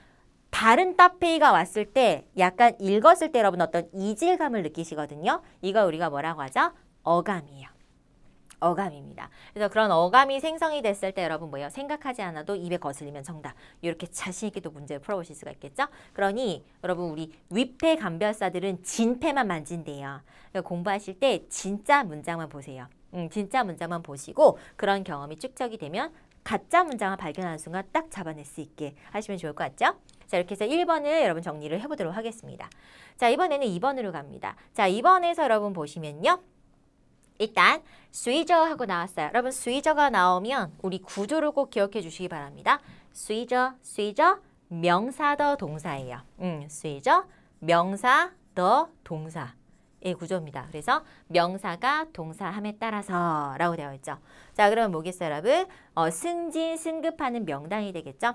다른 따페이가 왔을 때 약간 읽었을 때 여러분 어떤 이질감을 느끼시거든요. 이거 우리가 뭐라고 하죠? 어감이에요. 어감입니다. 그래서 그런 어감이 생성이 됐을 때 여러분 뭐예요? 생각하지 않아도 입에 거슬리면 정답. 이렇게 자신 있게 또 문제를 풀어보실 수가 있겠죠? 그러니 여러분 우리 위패 감별사들은 진패만 만진대요. 그러니까 공부하실 때 진짜 문장만 보세요. 진짜 문장만 보시고 그런 경험이 축적이 되면 가짜 문장을 발견하는 순간 딱 잡아낼 수 있게 하시면 좋을 것 같죠? 자, 이렇게 해서 1번을 여러분 정리를 해보도록 하겠습니다. 자, 이번에는 2번으로 갑니다. 자, 2번에서 여러분 보시면요. 일단 스위저 하고 나왔어요. 여러분 스위저가 나오면 우리 구조를 꼭 기억해 주시기 바랍니다. 스위저 명사 더 동사예요. 스위저 명사 더 동사의 구조입니다. 그래서 명사가 동사함에 따라서 라고 되어 있죠. 자, 그러면 뭐겠어요, 여러분? 승진, 승급하는 명단이 되겠죠?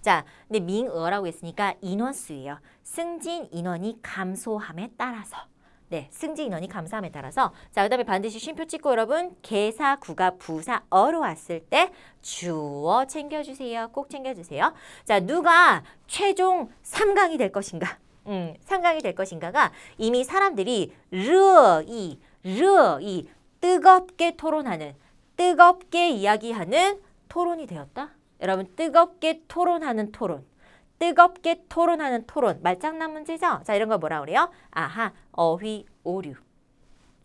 자, 근데 밍어라고 했으니까 인원수예요. 승진 인원이 감소함에 따라서. 네, 승진 인원이 감소함에 따라서. 자, 그 다음에 반드시 쉼표 찍고 여러분 개사, 구가, 부사어로 왔을 때 주어 챙겨주세요. 꼭 챙겨주세요. 자, 누가 최종 3강이 될 것인가? 3강이 될 것인가가 이미 사람들이 르이 뜨겁게 토론하는, 뜨겁게 이야기하는 토론이 되었다. 여러분 뜨겁게 토론하는 토론. 뜨겁게 토론하는 토론. 말장난 문제죠? 자, 이런 거 뭐라 그래요? 아하, 어휘 오류.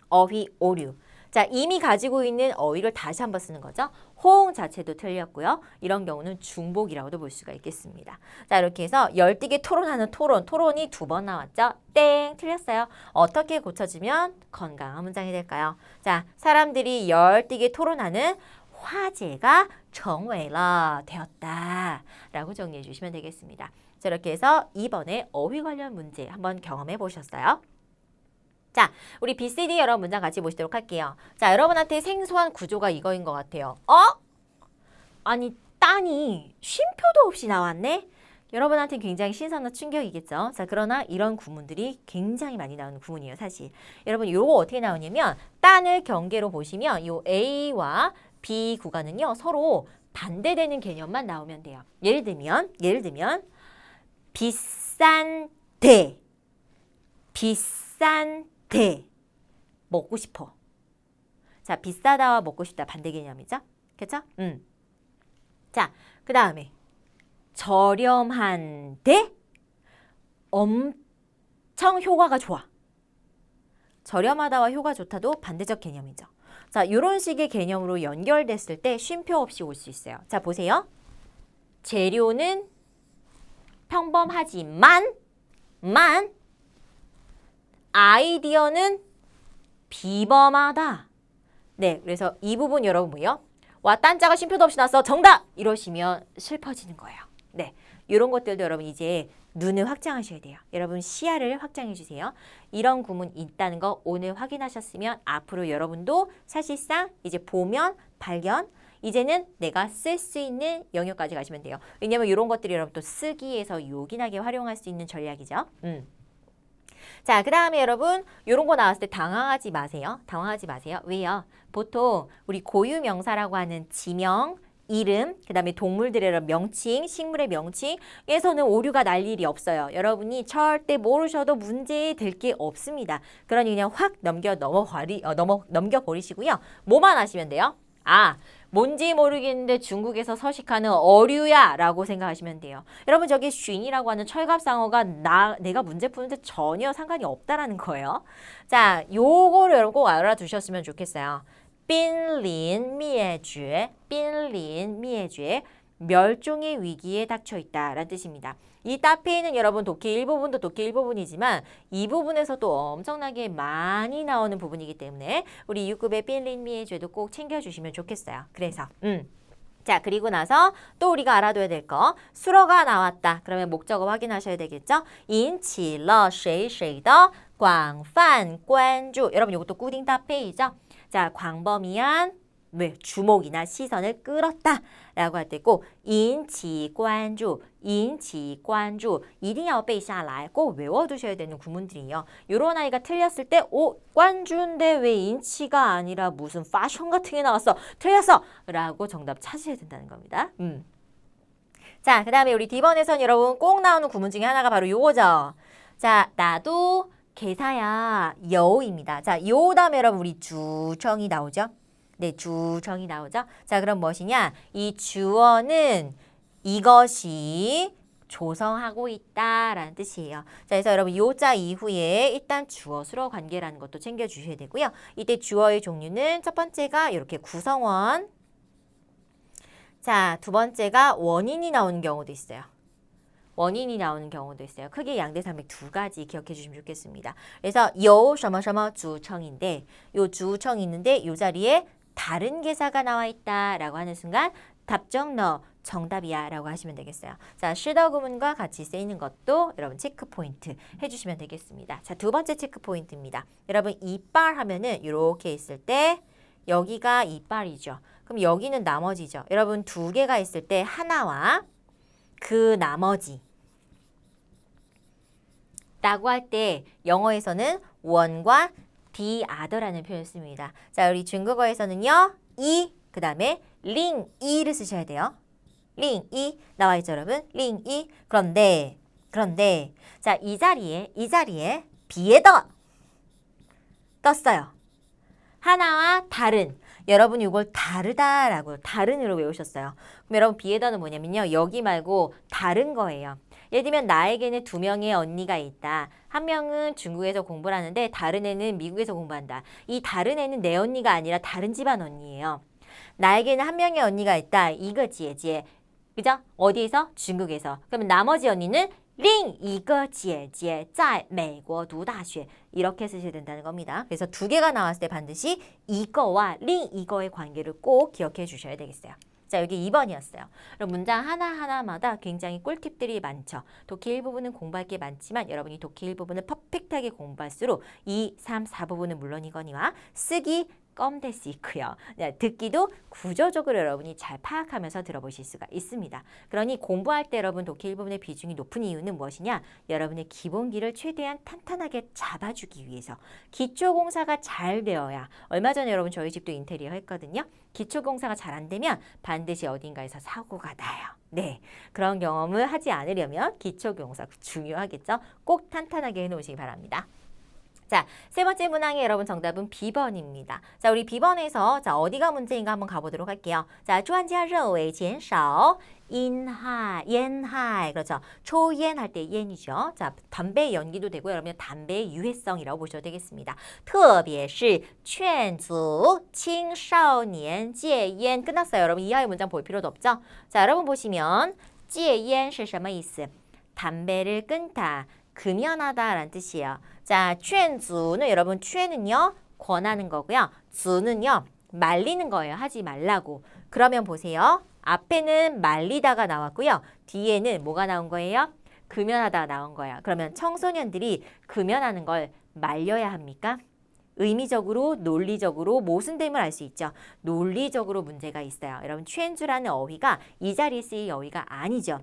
어휘 오류. 자, 이미 가지고 있는 어휘를 다시 한번 쓰는 거죠. 호응 자체도 틀렸고요. 이런 경우는 중복이라고도 볼 수가 있겠습니다. 자, 이렇게 해서 열띠게 토론하는 토론이 2번 나왔죠. 땡, 틀렸어요. 어떻게 고쳐지면 건강한 문장이 될까요? 자, 사람들이 열띠게 토론하는 화제가 정외라 되었다 라고 정리해 주시면 되겠습니다. 자, 이렇게 해서 2번의 어휘 관련 문제 한번 경험해 보셨어요? 자, 우리 BCD 여러분 문장 같이 보시도록 할게요. 자, 여러분한테 생소한 구조가 이거인 것 같아요. 아니, 딴이 쉼표도 없이 나왔네? 여러분한테 굉장히 신선한 충격이겠죠. 자, 그러나 이런 구문들이 굉장히 많이 나오는 구문이에요, 사실. 여러분, 요거 어떻게 나오냐면 딴을 경계로 보시면 요 A와 B 구간은요, 서로 반대되는 개념만 나오면 돼요. 예를 들면 비싼 데, 비싼 데 먹고 싶어. 자, 비싸다와 먹고 싶다 반대 개념이죠. 그렇죠? 자, 그 다음에 저렴한데 엄청 효과가 좋아. 저렴하다와 효과 좋다도 반대적 개념이죠. 자, 이런 식의 개념으로 연결됐을 때 쉼표 없이 올 수 있어요. 자, 보세요. 재료는 평범하지만 아이디어는 비범하다. 네, 그래서 이 부분 여러분 뭐예요? 와, 딴자가 쉼표도 없이 나왔어. 정답! 이러시면 슬퍼지는 거예요. 네, 이런 것들도 여러분 이제 눈을 확장하셔야 돼요. 여러분 시야를 확장해 주세요. 이런 구문 있다는 거 오늘 확인하셨으면 앞으로 여러분도 사실상 이제 보면 발견, 이제는 내가 쓸 수 있는 영역까지 가시면 돼요. 왜냐면 이런 것들이 여러분 또 쓰기에서 요긴하게 활용할 수 있는 전략이죠. 자, 그 다음에 여러분 이런 거 나왔을 때 당황하지 마세요. 당황하지 마세요. 왜요? 보통 우리 고유명사라고 하는 지명, 이름, 그 다음에 동물들의 명칭, 식물의 명칭에서는 오류가 날 일이 없어요. 여러분이 절대 모르셔도 문제 될 게 없습니다. 그러니 그냥 확 넘겨버리시고요. 뭐만 하시면 돼요? 아, 뭔지 모르겠는데 중국에서 서식하는 어류야 라고 생각하시면 돼요. 여러분 저기 쉰이라고 하는 철갑상어가 내가 문제 푸는데 전혀 상관이 없다라는 거예요. 자, 요거를 여러분 꼭 알아두셨으면 좋겠어요. 濒临灭绝, 濒临灭绝, 멸종의 위기에 닥쳐 있다라는 뜻입니다. 이 따페이는 여러분 독해 일부분도 독해 일부분이지만 이 부분에서도 엄청나게 많이 나오는 부분이기 때문에 우리 6급의 빈린미의 죄도 꼭 챙겨주시면 좋겠어요. 그래서 자, 그리고 나서 또 우리가 알아둬야 될 거 수로가 나왔다. 그러면 목적어 확인하셔야 되겠죠? 引起了谁谁的广泛关注. 여러분 이것도 꾸딩 따페이죠? 자, 광범위한 주목이나 시선을 끌었다 라고 할 때고 引起关注, 引起关注 一定要背下来, 꼭 외워두셔야 되는 구문들이에요. 요런 아이가 틀렸을 때 관주인데 왜 인치가 아니라 무슨 패션 같은 게 나왔어? 틀렸어! 라고 정답 찾으셔야 된다는 겁니다. 자, 그 다음에 우리 D번에선 여러분 꼭 나오는 구문 중에 하나가 바로 요거죠. 자, 나도 개사야 여우입니다. 자, 요 다음에 여러분 우리 주청이 나오죠. 네, 주청이 나오죠. 자, 그럼 무엇이냐? 이 주어는 이것이 조성하고 있다라는 뜻이에요. 자, 그래서 여러분 요자 이후에 일단 주어 수로 관계라는 것도 챙겨주셔야 되고요. 이때 주어의 종류는 첫 번째가 이렇게 구성원, 자, 두 번째가 원인이 나오는 경우도 있어요. 원인이 나오는 경우도 있어요. 크게 양대산맥 두 가지 기억해 주시면 좋겠습니다. 그래서 요 셔머셔머 주청인데 요 주청이 있는데 요 자리에 다른 개사가 나와 있다라고 하는 순간 답정 너 정답이야 라고 하시면 되겠어요. 자, 시더 구문과 같이 쓰이는 것도 여러분 체크 포인트 해주시면 되겠습니다. 자, 두 번째 체크 포인트입니다. 여러분 이빨 하면은 이렇게 있을 때 여기가 이빨이죠. 그럼 여기는 나머지죠. 여러분 두 개가 있을 때 하나와 그 나머지 라고 할 때 영어에서는 one과 the other라는 표현을 씁니다. 자, 우리 중국어에서는요. 이, 그 다음에 링, 이를 쓰셔야 돼요. 링, 이 나와 있죠, 여러분? 링, 이. 그런데 자, 이 자리에 비에더 떴어요. 하나와 다른. 여러분 이걸 다르다라고 다른으로 외우셨어요. 그럼 여러분 비에더는 뭐냐면요. 여기 말고 다른 거예요. 예를 들면 나에게는 두 명의 언니가 있다. 한 명은 중국에서 공부를 하는데 다른 애는 미국에서 공부한다. 이 다른 애는 내 언니가 아니라 다른 집안 언니예요. 나에게는 한 명의 언니가 있다. 이거 지혜지혜. 그죠? 어디에서? 중국에서. 그러면 나머지 언니는 另一个姐姐在美国读大学 이렇게 쓰셔야 된다는 겁니다. 그래서 두 개가 나왔을 때 반드시 이거와 另一个의 관계를 꼭 기억해 주셔야 되겠어요. 자, 여기 2번이었어요. 그럼 문장 하나하나마다 굉장히 꿀팁들이 많죠. 독해 1부분은 공부할 게 많지만 여러분이 독해 1부분을 퍼펙트하게 공부할수록 2, 3, 4부분은 물론이거니와 쓰기, 껌 될 수 있고요. 네, 듣기도 구조적으로 여러분이 잘 파악하면서 들어보실 수가 있습니다. 그러니 공부할 때 여러분 독해 일부분의 비중이 높은 이유는 무엇이냐? 여러분의 기본기를 최대한 탄탄하게 잡아주기 위해서 기초공사가 잘 되어야 얼마 전에 여러분 저희 집도 인테리어 했거든요. 기초공사가 잘 안 되면 반드시 어딘가에서 사고가 나요. 네, 그런 경험을 하지 않으려면 기초공사 중요하겠죠? 꼭 탄탄하게 해놓으시기 바랍니다. 자, 세 번째 문항의 여러분 정답은 B번입니다. 자, 우리 B번에서 자, 어디가 문제인가 한번 가보도록 할게요. 자, 专家认为减少 인하, 옌하이. 그렇죠. 초옌 할 때 옌이죠. 자, 담배 연기도 되고 여러분 담배의 유해성이라고 보셔도 되겠습니다. 特别是劝阻青少年戒烟. 끝났어요. 여러분 이하의 문장 볼 필요도 없죠? 자, 여러분 보시면 戒烟是什么意思? 담배를 끊다. 금연하다라는 뜻이에요. 자, 劝阻는 여러분劝은요 권하는 거고요. 주는요 말리는 거예요. 하지 말라고. 그러면 보세요. 앞에는 말리다가 나왔고요. 뒤에는 뭐가 나온 거예요? 금연하다가 나온 거예요. 그러면 청소년들이 금연하는 걸 말려야 합니까? 의미적으로, 논리적으로 모순됨을 알 수 있죠. 논리적으로 문제가 있어요. 여러분, 劝주라는 어휘가 이 자리에 쓰일 어휘가 아니죠.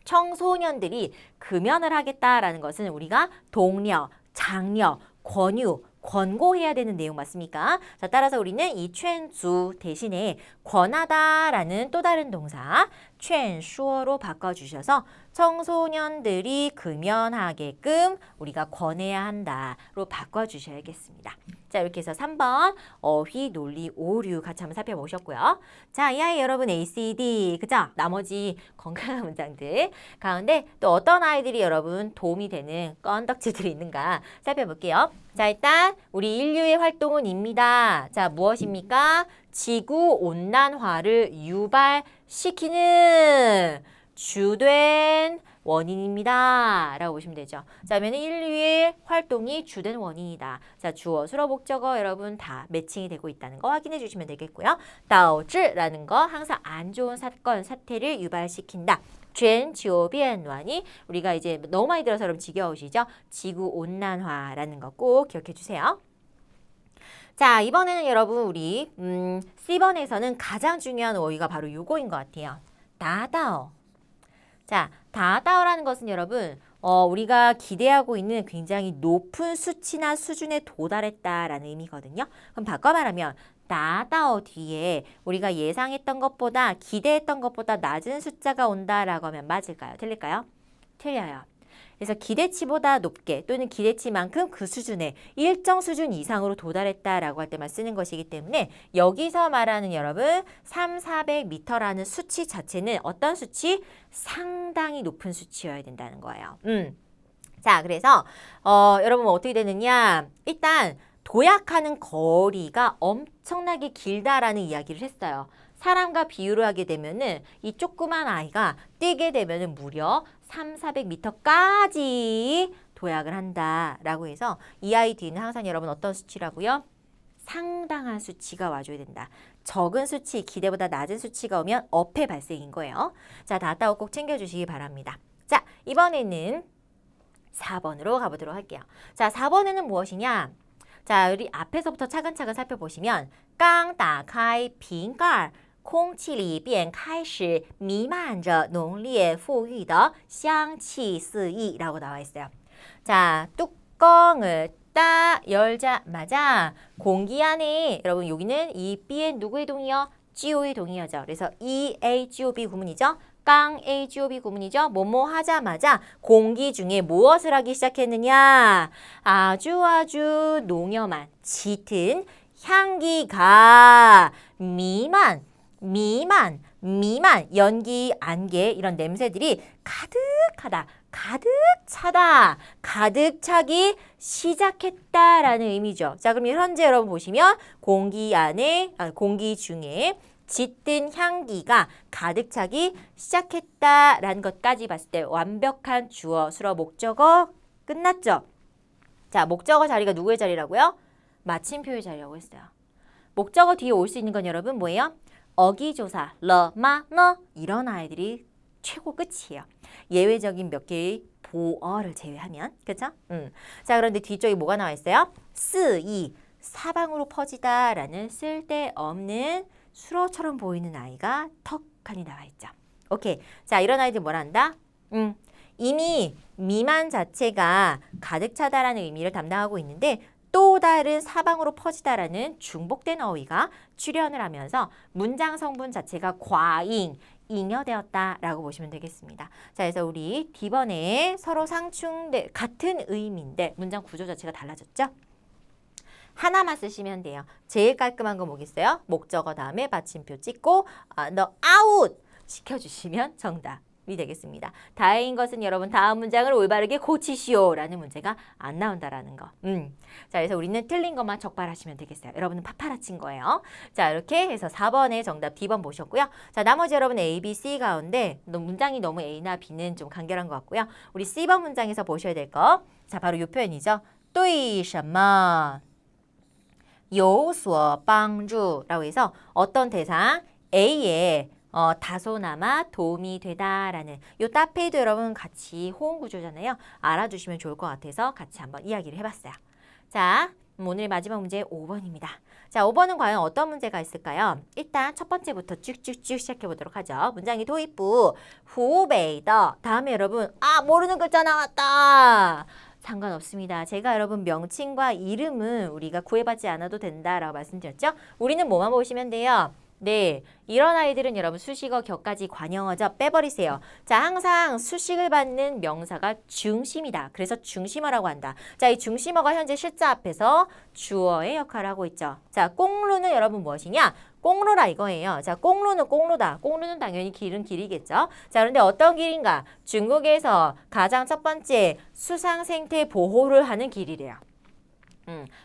청소년들이 금연을 하겠다라는 것은 우리가 독려, 장려, 권유, 권고해야 되는 내용 맞습니까? 자, 따라서 우리는 이 劝주 대신에 권하다라는 또 다른 동사 劝说로 바꿔주셔서 청소년들이 금연하게끔 우리가 권해야 한다로 바꿔주셔야겠습니다. 자, 이렇게 해서 3번 어휘, 논리, 오류 같이 한번 살펴보셨고요. 자, 이 아이 여러분 ACD, 그죠? 나머지 건강한 문장들 가운데 또 어떤 아이들이 여러분 도움이 되는 건덕지들이 있는가 살펴볼게요. 자, 일단 우리 인류의 활동은 입니다. 자, 무엇입니까? 지구온난화를 유발시키는 주된 원인입니다. 라고 보시면 되죠. 자, 그러면 인류의 활동이 주된 원인이다. 자, 주어, 수로, 목적어 여러분 다 매칭이 되고 있다는 거 확인해 주시면 되겠고요. 导致라는 거 항상 안 좋은 사건, 사태를 유발시킨다. 全球变暖이 우리가 이제 너무 많이 들어서 여러분 지겨우시죠? 지구온난화라는 거 꼭 기억해 주세요. 자, 이번에는 여러분 우리 C번에서는 가장 중요한 어휘가 바로 이거인 것 같아요. 다다오. 자, 다다오라는 것은 여러분 우리가 기대하고 있는 굉장히 높은 수치나 수준에 도달했다라는 의미거든요. 그럼 바꿔 말하면 다다오 뒤에 우리가 예상했던 것보다 기대했던 것보다 낮은 숫자가 온다라고 하면 맞을까요? 틀릴까요? 틀려요. 그래서 기대치보다 높게 또는 기대치만큼 그 수준에 일정 수준 이상으로 도달했다라고 할 때만 쓰는 것이기 때문에 여기서 말하는 여러분 3,400m라는 수치 자체는 어떤 수치? 상당히 높은 수치여야 된다는 거예요. 자, 그래서 여러분 어떻게 되느냐? 일단 도약하는 거리가 엄청나게 길다라는 이야기를 했어요. 사람과 비유를 하게 되면은 이 조그만 아이가 뛰게 되면은 무려 3,400m까지 도약을 한다라고 해서 이 아이 뒤는 항상 여러분 어떤 수치라고요? 상당한 수치가 와줘야 된다. 적은 수치, 기대보다 낮은 수치가 오면 어폐 발생인 거예요. 자, 다따오 꼭 챙겨주시기 바랍니다. 자, 이번에는 4번으로 가보도록 할게요. 자, 4번에는 무엇이냐? 자, 우리 앞에서부터 차근차근 살펴보시면 刚打开瓶盖空气里便开始弥漫着浓烈馥郁的香气四溢라고 나와 있어요. 자, 뚜껑을 딱 열자마자 공기 안에 여러분 여기는 이 B엔 누구의 동이요? GO의 동이어죠. 그래서 EAGOB 구문이죠. 깡 AGOB 구문이죠. 뭐뭐 하자마자 공기 중에 무엇을 하기 시작했느냐? 아주 농염한 짙은 향기가 미만, 연기, 안개 이런 냄새들이 가득하다, 가득 차다, 가득 차기 시작했다라는 의미죠. 자, 그럼 현재 여러분 보시면 공기 중에 짙은 향기가 가득 차기 시작했다라는 것까지 봤을 때 완벽한 주어, 수로, 목적어 끝났죠. 자, 목적어 자리가 누구의 자리라고요? 마침표의 자리라고 했어요. 목적어 뒤에 올 수 있는 건 여러분 뭐예요? 어기조사, 러, 마, 너 이런 아이들이 최고 끝이에요. 예외적인 몇 개의 보어를 제외하면 그렇죠? 자, 그런데 뒤쪽에 뭐가 나와 있어요? 쓰, 이, 사방으로 퍼지다라는 쓸데없는 수로처럼 보이는 아이가 턱하니 나와 있죠. 오케이. 자, 이런 아이들 뭐라 한다? 이미 미만 자체가 가득 차다라는 의미를 담당하고 있는데 또 다른 사방으로 퍼지다라는 중복된 어휘가 출현을 하면서 문장 성분 자체가 과잉, 잉여되었다라고 보시면 되겠습니다. 자, 그래서 우리 D번에 서로 상충된 같은 의미인데 문장 구조 자체가 달라졌죠? 하나만 쓰시면 돼요. 제일 깔끔한 거 뭐겠어요? 목적어 다음에 받침표 찍고 너 아웃 시켜주시면 정답이 되겠습니다. 다행인 것은 여러분 다음 문장을 올바르게 고치시오라는 문제가 안 나온다라는 거. 자, 그래서 우리는 틀린 것만 적발하시면 되겠어요. 여러분은 파파라치인 거예요. 자, 이렇게 해서 4번의 정답 D번 보셨고요. 자, 나머지 여러분 A, B, C 가운데 문장이 너무 A나 B는 좀 간결한 것 같고요. 우리 C번 문장에서 보셔야 될 거. 자, 바로 이 표현이죠. 对什么有所帮助라고 해서 어떤 대상 A에 다소나마 도움이 되다라는 요 따페이도 여러분 같이 호응 구조잖아요. 알아두시면 좋을 것 같아서 같이 한번 이야기를 해봤어요. 자, 오늘 마지막 문제 5번입니다. 자, 5번은 과연 어떤 문제가 있을까요? 일단 첫 번째부터 쭉쭉쭉 시작해 보도록 하죠. 문장이 도입부 후베이더 다음에 여러분 모르는 글자 나왔다. 상관없습니다. 제가 여러분 명칭과 이름은 우리가 구애받지 않아도 된다라고 말씀드렸죠? 우리는 뭐만 보시면 돼요? 네, 이런 아이들은 여러분 수식어, 격까지 관형어죠. 빼버리세요. 자, 항상 수식을 받는 명사가 중심이다. 그래서 중심어라고 한다. 자, 이 중심어가 현재 실자 앞에서 주어의 역할을 하고 있죠. 자, 꽁루는 여러분 무엇이냐? 꽁루라 이거예요. 자, 꽁루는 꽁루다. 꽁루는 당연히 길은 길이겠죠. 자, 그런데 어떤 길인가? 중국에서 가장 첫 번째 수상 생태 보호를 하는 길이래요.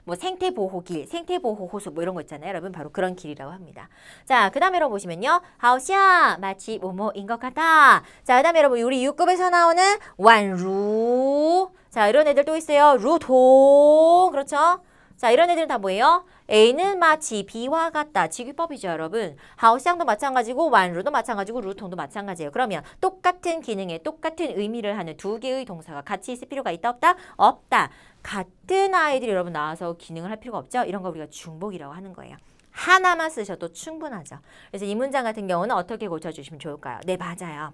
뭐 생태보호길, 생태보호호수 뭐 이런 거 있잖아요. 여러분 바로 그런 길이라고 합니다. 자, 그 다음에 여러분 보시면요. 好像 마치 뭐뭐인 것 같아. 자, 그 다음에 여러분 우리 6급에서 나오는 완루. 자, 이런 애들 또 있어요. 루통. 그렇죠? 자, 이런 애들은 다 뭐예요? A는 마치 B와 같다. 직유법이죠, 여러분. 好像도 마찬가지고 완루도 마찬가지고 루통도 마찬가지예요. 그러면 똑같은 기능에 똑같은 의미를 하는 두 개의 동사가 같이 있을 필요가 있다 없다? 없다. 같은 아이들이 여러분 나와서 기능을 할 필요가 없죠. 이런 거 우리가 중복이라고 하는 거예요. 하나만 쓰셔도 충분하죠. 그래서 이 문장 같은 경우는 어떻게 고쳐주시면 좋을까요? 네, 맞아요.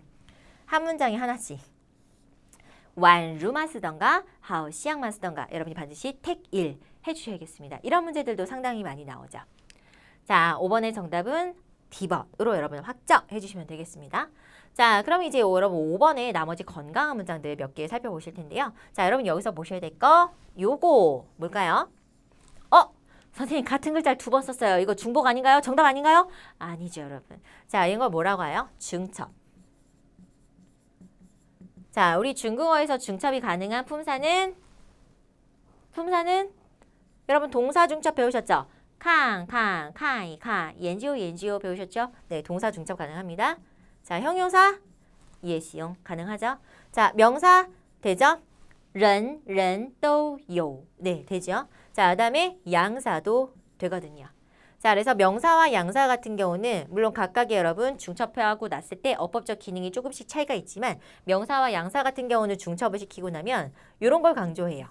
한 문장에 하나씩. 완루만 쓰던가 하오시양만 쓰던가 여러분이 반드시 택1 해주셔야겠습니다. 이런 문제들도 상당히 많이 나오죠. 자, 5번의 정답은 D번으로 여러분 확정해 주시면 되겠습니다. 자, 그럼 이제 여러분 5번에 나머지 건강한 문장들 몇 개 살펴보실 텐데요. 자, 여러분 여기서 보셔야 될 거 요거 뭘까요? 선생님 같은 글자를 2번 썼어요. 이거 중복 아닌가요? 정답 아닌가요? 아니죠, 여러분. 자, 이걸 뭐라고 해요? 중첩. 자, 우리 중국어에서 중첩이 가능한 품사는 여러분 동사 중첩 배우셨죠? 칸, 카이,研究 배우셨죠? 네, 동사 중첩 가능합니다. 자, 형용사 예시용 가능하죠? 자, 명사 되죠? 人都有 네, 되죠? 자, 그다음에 양사도 되거든요. 자, 그래서 명사와 양사 같은 경우는 물론 각각의 여러분 중첩하고 났을 때 어법적 기능이 조금씩 차이가 있지만 명사와 양사 같은 경우는 중첩을 시키고 나면 이런 걸 강조해요.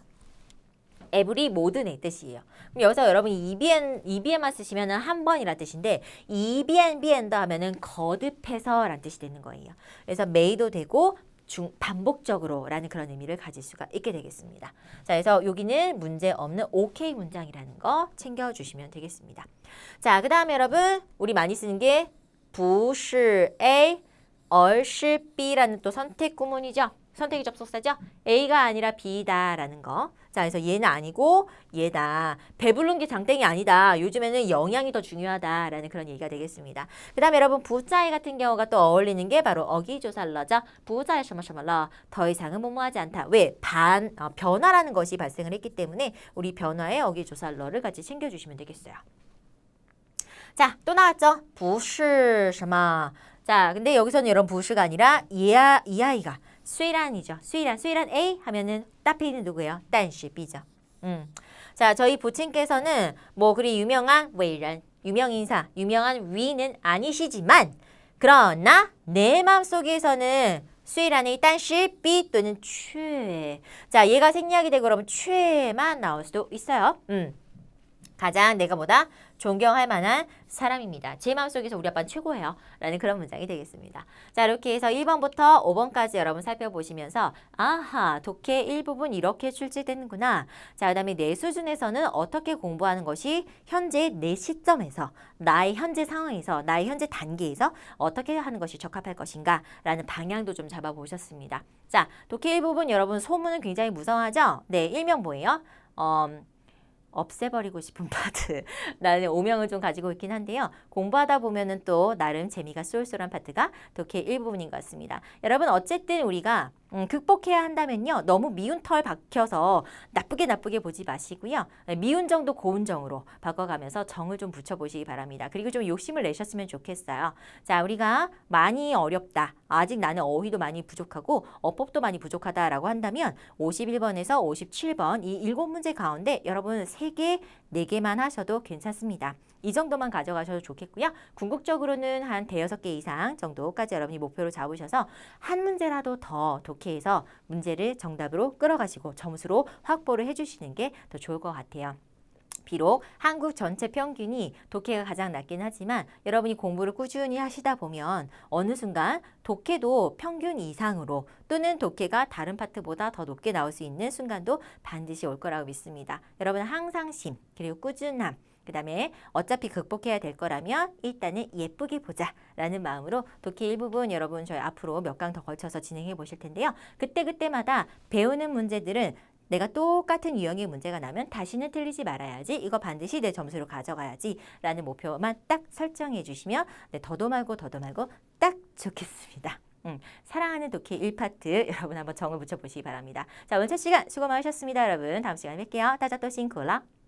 에브리 모든의 뜻이에요. 그럼 여기서 여러분이 EBN만 쓰시면 한 번이란 뜻인데 EBN 하면은 거듭해서 라는 뜻이 되는 거예요. 그래서 may도 되고 반복적으로 라는 그런 의미를 가질 수가 있게 되겠습니다. 자, 그래서 여기는 문제 없는 OK 문장이라는 거 챙겨주시면 되겠습니다. 자, 그 다음에 여러분 우리 많이 쓰는 게 不是A, 而是B라는 또 선택 구문이죠. 선택이 접속사죠. A가 아니라 B다라는 거. 자, 그래서 얘는 아니고 얘다. 배부른 게 장땡이 아니다. 요즘에는 영양이 더 중요하다라는 그런 얘기가 되겠습니다. 그 다음에 여러분 부자의 같은 경우가 또 어울리는 게 바로 어기조살러죠. 부자의 셔머셔머러 더 이상은 뭐뭐하지 않다. 왜? 변화라는 것이 발생을 했기 때문에 우리 변화의 어기조살러를 같이 챙겨주시면 되겠어요. 자, 또 나왔죠. 不是什么 자, 근데 여기서는 이런 부시가 아니라 이 아이가 수이란이죠. 수이란 A 하면은 따페이는 누구예요? 但是 B죠. 자, 저희 부친께서는 뭐 그리 유명한 웨이런, 유명인사, 유명한 위는 아니시지만 그러나 내 마음속에서는 수이란의 但是 B 또는 却. 자, 얘가 생략이 되고 그러면 却만 나올 수도 있어요. 가장 내가 뭐다? 존경할 만한 사람입니다. 제 마음속에서 우리 아빠는 최고예요. 라는 그런 문장이 되겠습니다. 자, 이렇게 해서 1번부터 5번까지 여러분 살펴보시면서 아하, 독해 일부분 이렇게 출제되는구나. 자, 그 다음에 내 수준에서는 어떻게 공부하는 것이 현재 내 시점에서 나의 현재 상황에서 나의 현재 단계에서 어떻게 하는 것이 적합할 것인가 라는 방향도 좀 잡아보셨습니다. 자, 독해 일부분 여러분 소문은 굉장히 무성하죠? 네, 일명 뭐예요? 없애버리고 싶은 파트라는 오명을 좀 가지고 있긴 한데요. 공부하다 보면은 또 나름 재미가 쏠쏠한 파트가 독해 일부분인 것 같습니다. 여러분 어쨌든 우리가 극복해야 한다면요. 너무 미운 털 박혀서 나쁘게 보지 마시고요. 미운 정도 고운 정으로 바꿔가면서 정을 좀 붙여보시기 바랍니다. 그리고 좀 욕심을 내셨으면 좋겠어요. 자, 우리가 많이 어렵다. 아직 나는 어휘도 많이 부족하고 어법도 많이 부족하다라고 한다면 51번에서 57번 이 7문제 가운데 여러분 3개, 4개만 하셔도 괜찮습니다. 이 정도만 가져가셔도 좋겠고요. 궁극적으로는 한 5-6개 이상 정도까지 여러분이 목표로 잡으셔서 한 문제라도 더 독해해서 문제를 정답으로 끌어가시고 점수로 확보를 해주시는 게 더 좋을 것 같아요. 비록 한국 전체 평균이 독해가 가장 낮긴 하지만 여러분이 공부를 꾸준히 하시다 보면 어느 순간 독해도 평균 이상으로 또는 독해가 다른 파트보다 더 높게 나올 수 있는 순간도 반드시 올 거라고 믿습니다. 여러분 항상심 그리고 꾸준함 그 다음에 어차피 극복해야 될 거라면 일단은 예쁘게 보자 라는 마음으로 독해 일부분 여러분 저희 앞으로 몇 강 더 걸쳐서 진행해 보실 텐데요. 그때마다 배우는 문제들은 내가 똑같은 유형의 문제가 나면 다시는 틀리지 말아야지. 이거 반드시 내 점수로 가져가야지. 라는 목표만 딱 설정해 주시면 더도 말고 딱 좋겠습니다. 사랑하는 독해 1파트 여러분 한번 정을 붙여보시기 바랍니다. 자, 오늘 첫 시간 수고 많으셨습니다. 여러분 다음 시간에 뵐게요. 따자또 싱콜라.